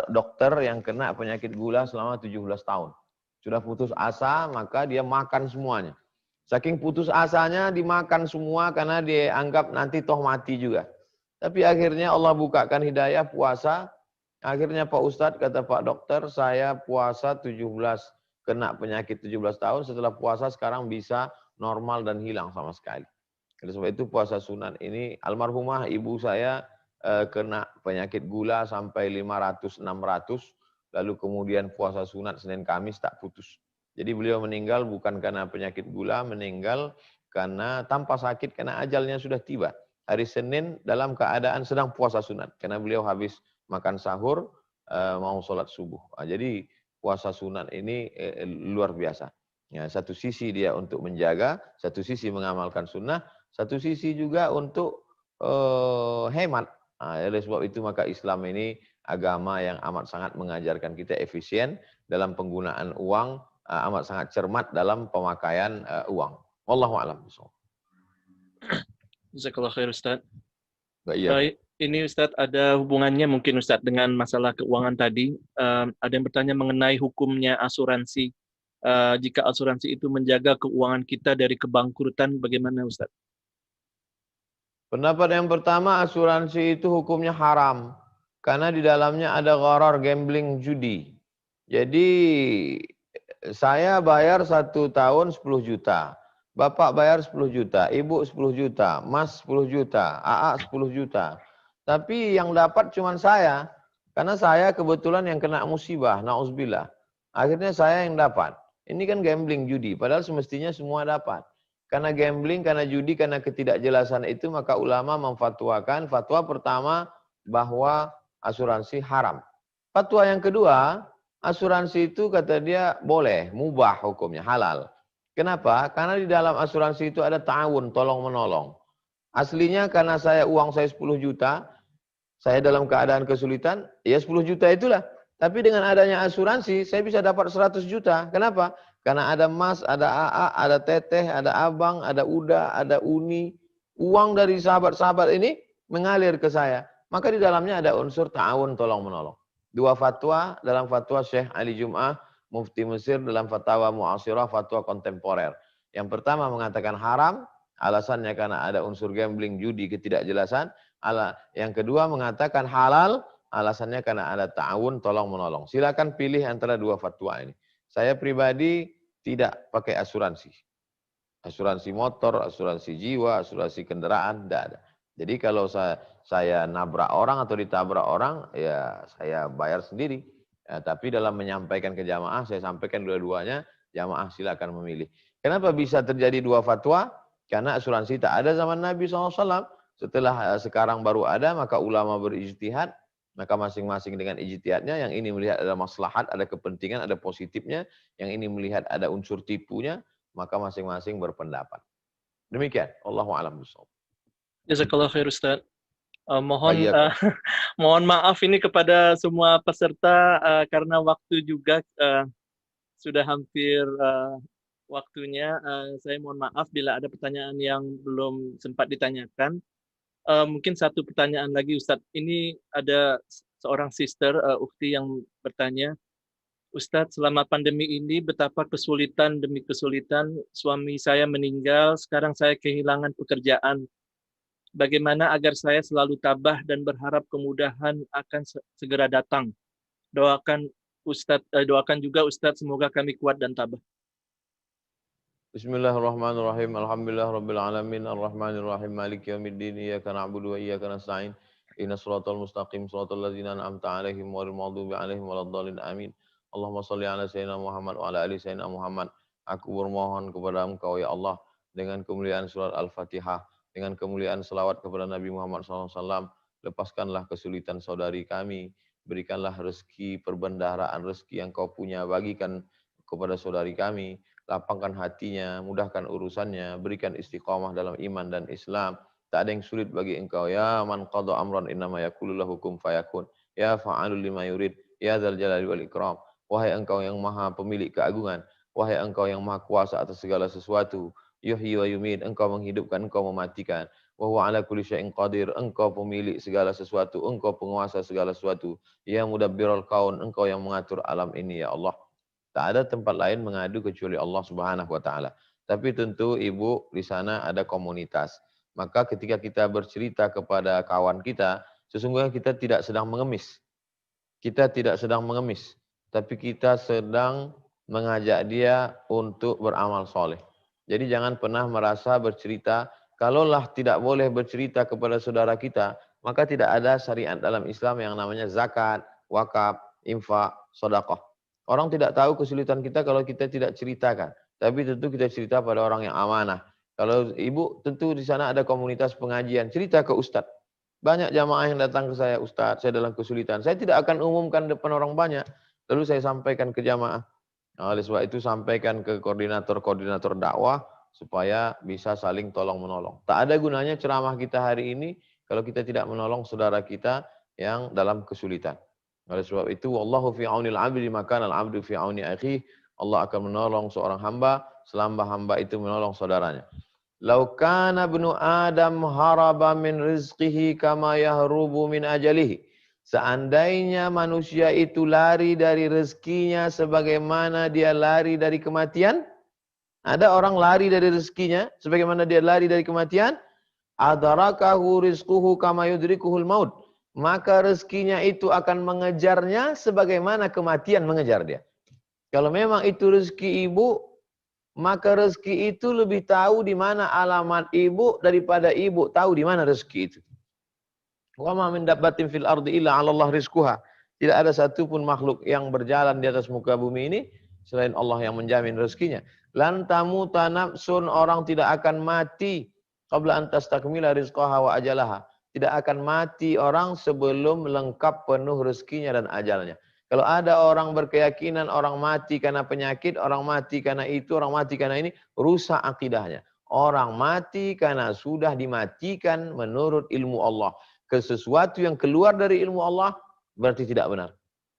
dokter yang kena penyakit gula selama 17 tahun. Sudah putus asa, maka dia makan semuanya. Saking putus asanya dimakan semua karena dia anggap nanti toh mati juga. Tapi akhirnya Allah bukakan hidayah puasa. Akhirnya Pak Ustadz, kata Pak Dokter, saya puasa 17, kena penyakit 17 tahun, setelah puasa sekarang bisa normal dan hilang sama sekali. Oleh sebab itu puasa sunat ini, almarhumah ibu saya kena penyakit gula sampai 500-600, lalu kemudian puasa sunat Senin Kamis tak putus. Jadi beliau meninggal bukan karena penyakit gula, meninggal karena tanpa sakit, karena ajalnya sudah tiba. Hari Senin dalam keadaan sedang puasa sunat, karena beliau habis makan sahur, mau sholat subuh. Jadi puasa sunat ini luar biasa. Ya, satu sisi dia untuk menjaga, satu sisi mengamalkan sunnah, satu sisi juga untuk hemat. Oleh sebab itu maka Islam ini agama yang amat sangat mengajarkan kita efisien dalam penggunaan uang, amat sangat cermat dalam pemakaian uang. Wallahu a'lam. Jazakallah khair Ustaz. Iya. Baik, ini Ustaz ada hubungannya mungkin Ustaz dengan masalah keuangan tadi. Ada yang bertanya mengenai hukumnya asuransi. Jika asuransi itu menjaga keuangan kita dari kebangkrutan, bagaimana Ustaz? Pendapat yang pertama, asuransi itu hukumnya haram. Karena di dalamnya ada gharar, gambling, judi. Jadi saya bayar 1 tahun 10 juta. Bapak bayar 10 juta, ibu 10 juta, mas 10 juta, AA 10 juta. Tapi yang dapat cuma saya. Karena saya kebetulan yang kena musibah, na'udzubillah. Akhirnya saya yang dapat. Ini kan gambling, judi. Padahal semestinya semua dapat. Karena gambling, karena judi, karena ketidakjelasan itu, maka ulama memfatwakan, fatwa pertama bahwa asuransi haram. Fatwa yang kedua, asuransi itu kata dia boleh, mubah hukumnya, halal. Kenapa? Karena di dalam asuransi itu ada ta'awun, tolong menolong. Aslinya karena uang saya 10 juta, saya dalam keadaan kesulitan, ya 10 juta itulah. Tapi dengan adanya asuransi, saya bisa dapat 100 juta. Kenapa? Karena ada Mas, ada AA, ada Teteh, ada Abang, ada Uda, ada Uni. Uang dari sahabat-sahabat ini mengalir ke saya. Maka di dalamnya ada unsur ta'awun, tolong menolong. Dua fatwa dalam fatwa Syekh Ali Jum'ah, Mufti Mesir dalam fatwa Mu'asirah, fatwa kontemporer. Yang pertama mengatakan haram, alasannya karena ada unsur gambling, judi, ketidakjelasan. Yang kedua mengatakan halal, alasannya karena ada ta'awun, tolong menolong. Silakan pilih antara dua fatwa ini. Saya pribadi tidak pakai asuransi. Asuransi motor, asuransi jiwa, asuransi kendaraan, tidak ada. Jadi kalau saya nabrak orang atau ditabrak orang, ya saya bayar sendiri. Ya, tapi dalam menyampaikan ke jamaah, saya sampaikan dua-duanya, jamaah silakan memilih. Kenapa bisa terjadi dua fatwa? Karena asuransi tak ada zaman Nabi SAW. Setelah sekarang baru ada, maka ulama berijtihad, maka masing-masing dengan ijtihadnya, yang ini melihat ada maslahat, ada kepentingan, ada positifnya, yang ini melihat ada unsur tipunya, maka masing-masing berpendapat. Demikian, Allahu a'lam bishawab. Jazakallah khair Ustaz. Mohon Bayyakum. mohon maaf ini kepada semua peserta karena waktu juga sudah hampir waktunya. Saya mohon maaf bila ada pertanyaan yang belum sempat ditanyakan. Mungkin satu pertanyaan lagi Ustadz. Ini ada seorang sister, Ukti yang bertanya, Ustadz, selama pandemi ini betapa kesulitan demi kesulitan, suami saya meninggal, sekarang saya kehilangan pekerjaan. Bagaimana agar saya selalu tabah dan berharap kemudahan akan segera datang? Doakan doakan juga Ustadz, semoga kami kuat dan tabah. Bismillahirrahmanirrahim. Alhamdulillahirabbil alamin, arrahmanirrahim, maliki yaumiddin, iyyaka na'budu wa iyyaka nasta'in. Ihdinas shiratal mustaqim, shiratal ladzina an'amta 'alaihim ghairil maghdubi 'alaihim waladdallin. Amin. Allahumma shalli ala sayyidina Muhammad wa ala ali sayyidina Muhammad. Aku bermohon kepada Engkau ya Allah dengan kemuliaan surat Al-Fatihah, dengan kemuliaan selawat kepada Nabi Muhammad SAW, lepaskanlah kesulitan saudari kami, berikanlah rezeki perbendaharaan, rezeki yang Kau punya, bagikan kepada saudari kami, lapangkan hatinya, mudahkan urusannya, berikan istiqamah dalam iman dan Islam. Tak ada yang sulit bagi Engkau. Ya man qadha amran innama yaqulu lahu kun fayakun. Ya fa'alul lima yurid. Ya dzal jalali wal ikram. Wahai Engkau yang maha pemilik keagungan. Wahai Engkau yang maha kuasa atas segala sesuatu. Yuhyi wa yumit. Engkau menghidupkan, Engkau mematikan. Wa huwa ala kulli syai'in qadir. Engkau pemilik segala sesuatu. Engkau penguasa segala sesuatu. Ya mudabbirul kaun. Engkau yang mengatur alam ini ya Allah. Tak ada tempat lain mengadu kecuali Allah Subhanahu wa taala. Tapi tentu Ibu di sana ada komunitas. Maka ketika kita bercerita kepada kawan kita, sesungguhnya kita tidak sedang mengemis. Kita tidak sedang mengemis, tapi kita sedang mengajak dia untuk beramal soleh. Jadi jangan pernah merasa bercerita, kalaulah tidak boleh bercerita kepada saudara kita, maka tidak ada syariat dalam Islam yang namanya zakat, wakaf, infak, sedekah. Orang tidak tahu kesulitan kita kalau kita tidak ceritakan. Tapi tentu kita cerita pada orang yang amanah. Kalau Ibu tentu di sana ada komunitas pengajian, cerita ke Ustadz. Banyak jamaah yang datang ke saya, Ustadz, saya dalam kesulitan. Saya tidak akan umumkan depan orang banyak. Lalu saya sampaikan ke jamaah. Nah, oleh sebab itu sampaikan ke koordinator-koordinator dakwah supaya bisa saling tolong-menolong. Tak ada gunanya ceramah kita hari ini kalau kita tidak menolong saudara kita yang dalam kesulitan. Oleh sebab itu, wallahu fi aunil 'abdi maka al-'abdu fi auni akhihi. Allah akan menolong seorang hamba selama hamba itu menolong saudaranya. Lau kana ibnu Adam haraba min rizqihi kama yahrubu min ajalihi. Seandainya manusia itu lari dari rezekinya sebagaimana dia lari dari kematian. Ada orang lari dari rezekinya sebagaimana dia lari dari kematian. Adarakahu rizquhu kama yudrikuhul maut. Maka rezekinya itu akan mengejarnya sebagaimana kematian mengejar dia. Kalau memang itu rezeki ibu, maka rezeki itu lebih tahu di mana alamat ibu daripada ibu tahu di mana rezeki itu. Wa ma min dabbatin fil ardi illa 'ala Allah rizquha. Tidak ada satupun makhluk yang berjalan di atas muka bumi ini selain Allah yang menjamin rezekinya. Lan tamuta nafsun, orang tidak akan mati qabla an tastakmila rizqaha wa ajalaha. Tidak akan mati orang sebelum lengkap penuh rezekinya dan ajalnya. Kalau ada orang berkeyakinan orang mati karena penyakit, orang mati karena itu, orang mati karena ini, rusak akidahnya. Orang mati karena sudah dimatikan menurut ilmu Allah. Ke sesuatu yang keluar dari ilmu Allah berarti tidak benar.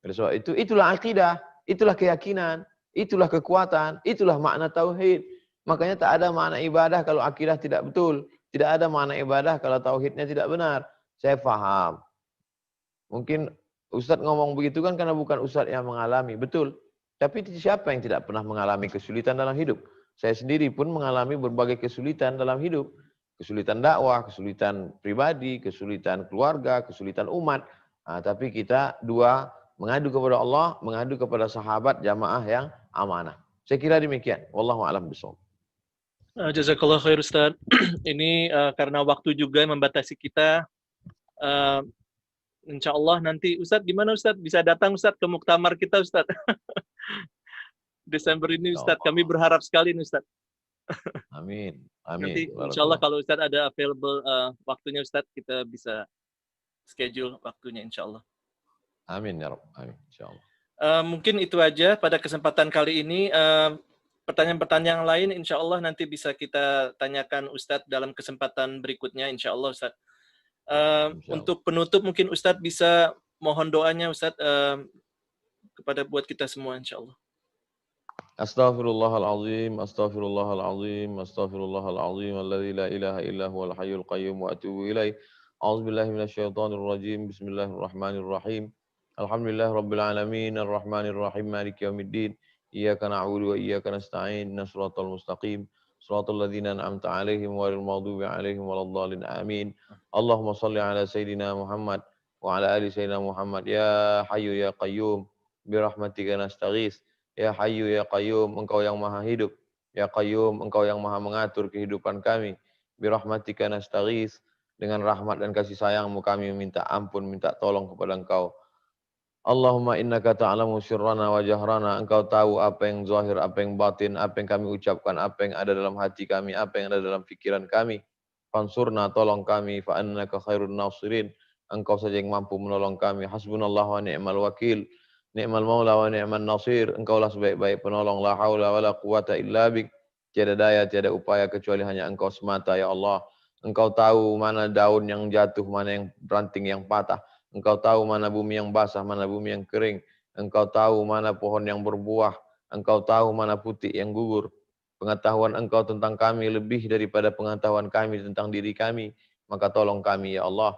Oleh sebab itu, itulah akidah, itulah keyakinan, itulah kekuatan, itulah makna tauhid. Makanya tak ada makna ibadah kalau akidah tidak betul. Tidak ada makna ibadah kalau tauhidnya tidak benar. Saya faham. Mungkin Ustadz ngomong begitu kan karena bukan Ustadz yang mengalami. Betul. Tapi siapa yang tidak pernah mengalami kesulitan dalam hidup? Saya sendiri pun mengalami berbagai kesulitan dalam hidup. Kesulitan dakwah, kesulitan pribadi, kesulitan keluarga, kesulitan umat. Nah, tapi kita dua mengadu kepada Allah, mengadu kepada sahabat jamaah yang amanah. Saya kira demikian. Wallahu a'lam bishawab. Jazakallah khair Ustaz. Ini karena waktu juga membatasi kita. Insya Allah nanti Ustadz gimana Ustadz bisa datang Ustadz ke muktamar kita Ustadz Desember ini Ustadz, kami berharap sekali nih Ustadz. Amin. Amin. Nanti insya Allah kalau Ustadz ada available waktunya Ustadz, kita bisa schedule waktunya insya Allah. Amin ya Rabb. Amin insya Allah. Mungkin itu aja pada kesempatan kali ini. Pertanyaan-pertanyaan lain insya Allah nanti bisa kita tanyakan Ustadz dalam kesempatan berikutnya insya Allah Ustadz. Untuk penutup mungkin Ustadz bisa mohon doanya Ustadz kepada buat kita semua insya Allah. Astaghfirullahaladzim, astaghfirullahaladzim, astaghfirullahaladzim, alladzi la ilaha illa huwal hayyul qayyum wa atubu ilaih. A'udzubillahi minasyaitonir rajim. Bismillahirrahmanirrahim. Alhamdulillahi rabbil alamin, arrahmanir rahim, maliki yaumiddin. Iyyaka na'budu wa iyyaka nasta'in, shiratal mustaqim, shiratal ladzina an'amta 'alaihim ghairil maghdubi 'alaihim waladdallin. Amin. Allahumma shalli ala sayidina Muhammad wa ala ali sayyidina Muhammad. Ya hayyu ya qayyum bi rahmatika nastaghits. Ya Hayyu ya Qayyum, Engkau yang Maha Hidup. Ya Qayyum, Engkau yang Maha mengatur kehidupan kami. Birahmatika nastaghits, dengan rahmat dan kasih sayang-Mu kami minta ampun, minta tolong kepada Engkau. Allahumma innaka ta'lamu sirrana wa jahrana. Engkau tahu apa yang zahir, apa yang batin, apa yang kami ucapkan, apa yang ada dalam hati kami, apa yang ada dalam pikiran kami. Fansurna, tolong kami, fa annaka khairun nasirin. Engkau saja yang mampu menolong kami. Hasbunallahu wa ni'mal wakil. Ni'mal maula wa ni'man nasir. Engkaulah sebaik-baik penolong. La haula wa la quwata illa bik. Tiada daya, tiada upaya kecuali hanya Engkau semata ya Allah. Engkau tahu mana daun yang jatuh, mana yang ranting yang patah. Engkau tahu mana bumi yang basah, mana bumi yang kering. Engkau tahu mana pohon yang berbuah. Engkau tahu mana putih yang gugur. Pengetahuan Engkau tentang kami lebih daripada pengetahuan kami tentang diri kami. Maka tolong kami ya Allah.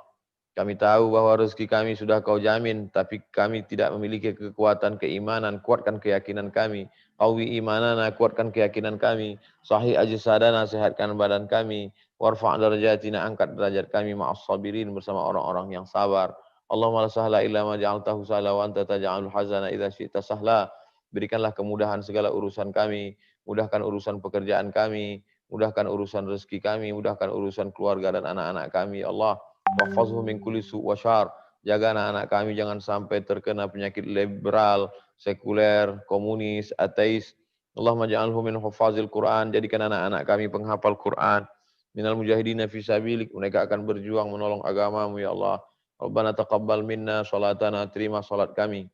Kami tahu bahwa rezeki kami sudah Kau jamin, tapi kami tidak memiliki kekuatan keimanan. Kuatkan keyakinan kami. Qawi imanana, kuatkan keyakinan kami. Sahih ajsadana, sehatkan badan kami. Warfa' darajatina, angkat derajat kami ma'as sabirin, bersama orang-orang yang sabar. Allahumma la sahla illa ma ja'altahu sahla wa anta taj'alul hazana idza syi'ta sahla. Berikanlah kemudahan segala urusan kami. Mudahkan urusan pekerjaan kami. Mudahkan urusan rezeki kami. Mudahkan urusan keluarga dan anak-anak kami. Ya Allah. Wahfazhu min kulli su' wa syar. Jaga anak-anak kami jangan sampai terkena penyakit liberal, sekuler, komunis, ateis. Allahumma ja'alhu min hufazil Quran. Jadikan anak-anak kami penghafal Quran. Minal mujahidina fi sabilik. Mereka akan berjuang menolong agamamu ya Allah. Rabbana taqabbal minna salatana. Terima salat kami.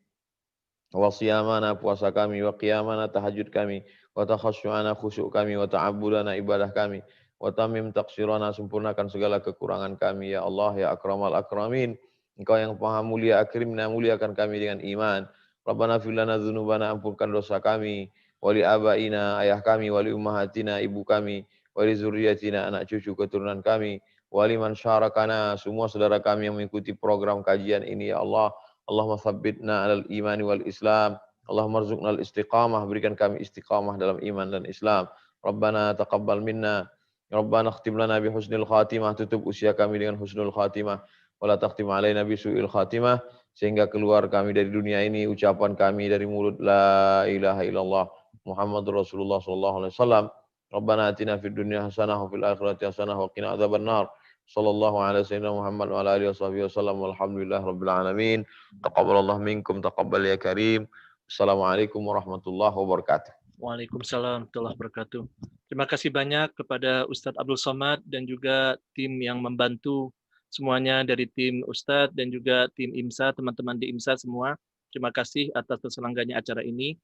Wa siyamana, puasa kami. Wa qiyamana, tahajud kami. Wa takhasyu'ana, khusyuk kami. Wa ta'abudana, ibadah kami. Wa tamim taqsirana, sempurnakan segala kekurangan kami ya Allah ya akramal akramin. Engkau yang Maha mulia, akrimna, muliakan kami dengan iman. Rabbana fir lana dzunubana, ampunkan dosa kami. Wali abaina, ayah kami. Wali ummahatina, ibu kami. Wali zurriyatina, anak cucu keturunan kami. Wali man syarakana, semua saudara kami yang mengikuti program kajian ini ya Allah. Allahumma tsabbitna alal imani wal islam. Allahumma rzuqna al istiqamah, berikan kami istiqamah dalam iman dan Islam. Rabbana taqabbal minna. Rabbana khtim lana bi husnil khatimah, tutup usia kami dengan husnul khatimah. Wala takhtim alaina bi su'il khatimah, sehingga keluar kami dari dunia ini ucapan kami dari mulut la ilaha illallah Muhammadur Rasulullah sallallahu alaihi wasallam. Rabbana atina fid dunya hasanah wa fil akhirati hasanah wa qina adzabannar. Sallallahu alaihi sayyidina Muhammad wa ala alihi washabihi wasallam. Walhamdulillahi rabbil alamin. Taqabbalallahu minkum, taqabbal ya karim. Assalamualaikum warahmatullahi wabarakatuh. Waalaikumsalam warahmatullahi wabarakatuh. Terima kasih banyak kepada Ustadz Abdul Somad dan juga tim yang membantu semuanya dari tim Ustadz dan juga tim IMSA, teman-teman di IMSA semua. Terima kasih atas terselenggaranya acara ini.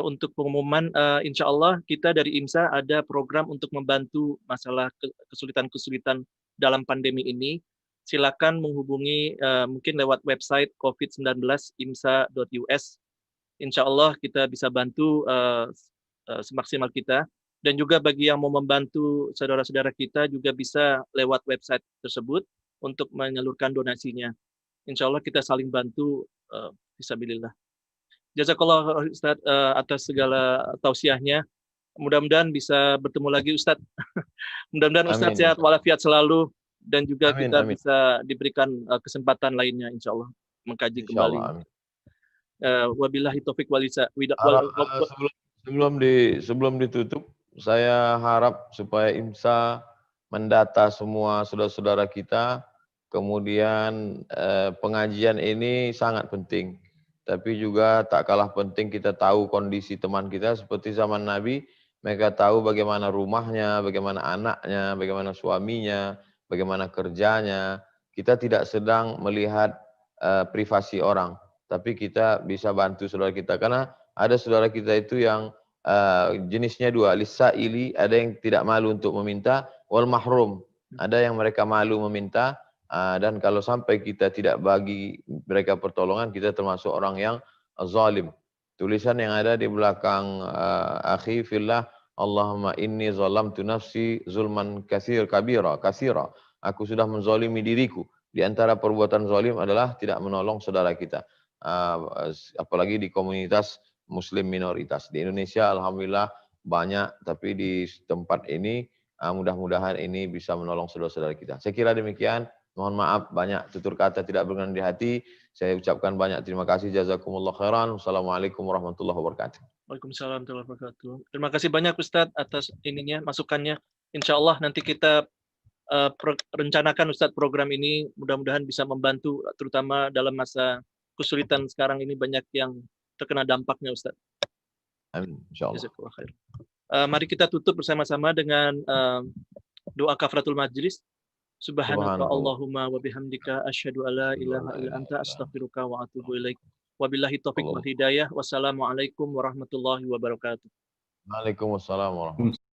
Untuk pengumuman, insya Allah kita dari IMSA ada program untuk membantu masalah kesulitan-kesulitan dalam pandemi ini. Silakan menghubungi mungkin lewat website COVID-19 imsa.us. Insya Allah kita bisa bantu semaksimal kita. Dan juga bagi yang mau membantu saudara-saudara kita juga bisa lewat website tersebut untuk menyalurkan donasinya. Insya Allah kita saling bantu fisabilillah. Jazakallah Ustadz atas segala tausiahnya. Mudah-mudahan bisa bertemu lagi Ustadz. Mudah-mudahan Ustadz sehat walafiat selalu dan juga kita bisa diberikan kesempatan lainnya insya Allah mengkaji kembali. Wabillahi taufiq walisa. Sebelum ditutup, saya harap supaya IMSA mendata semua saudara-saudara kita. Kemudian pengajian ini sangat penting. Tapi juga tak kalah penting kita tahu kondisi teman kita seperti zaman Nabi, mereka tahu bagaimana rumahnya, bagaimana anaknya, bagaimana suaminya, bagaimana kerjanya. Kita tidak sedang melihat privasi orang, tapi kita bisa bantu saudara kita. Karena ada saudara kita itu yang jenisnya dua, lisa'ili, ada yang tidak malu untuk meminta, wal mahrum, ada yang mereka malu meminta. Dan kalau sampai kita tidak bagi mereka pertolongan, kita termasuk orang yang zalim. Tulisan yang ada di belakang akhi fillah, Allahumma inni zalamtu nafsi zulman kasira. Aku sudah menzalimi diriku. Di antara perbuatan zalim adalah tidak menolong saudara kita. Apalagi di komunitas muslim minoritas. Di Indonesia alhamdulillah banyak, tapi di tempat ini mudah-mudahan ini bisa menolong saudara-saudara kita. Saya kira demikian. Mohon maaf banyak tutur kata tidak berkenan di hati. Saya ucapkan banyak terima kasih. Jazakumullah khairan. Wassalamualaikum warahmatullahi wabarakatuh. Waalaikumsalam warahmatullahi wabarakatuh. Terima kasih banyak Ustadz atas masukannya. Insya Allah nanti kita rencanakan Ustadz program ini mudah-mudahan bisa membantu terutama dalam masa kesulitan sekarang ini banyak yang terkena dampaknya Ustadz. Amin. Insya Allah. Mari kita tutup bersama-sama dengan doa kafaratul majlis. Subhanaka Allahumma wa bihamdika asyhadu alla ilaha illa anta astaghfiruka wa atubu ilaik. Wabillahi taufiq wal hidayah. Wassalamualaikum warahmatullahi wabarakatuh. Waalaikumsalam warahmatullahi wabarakatuh.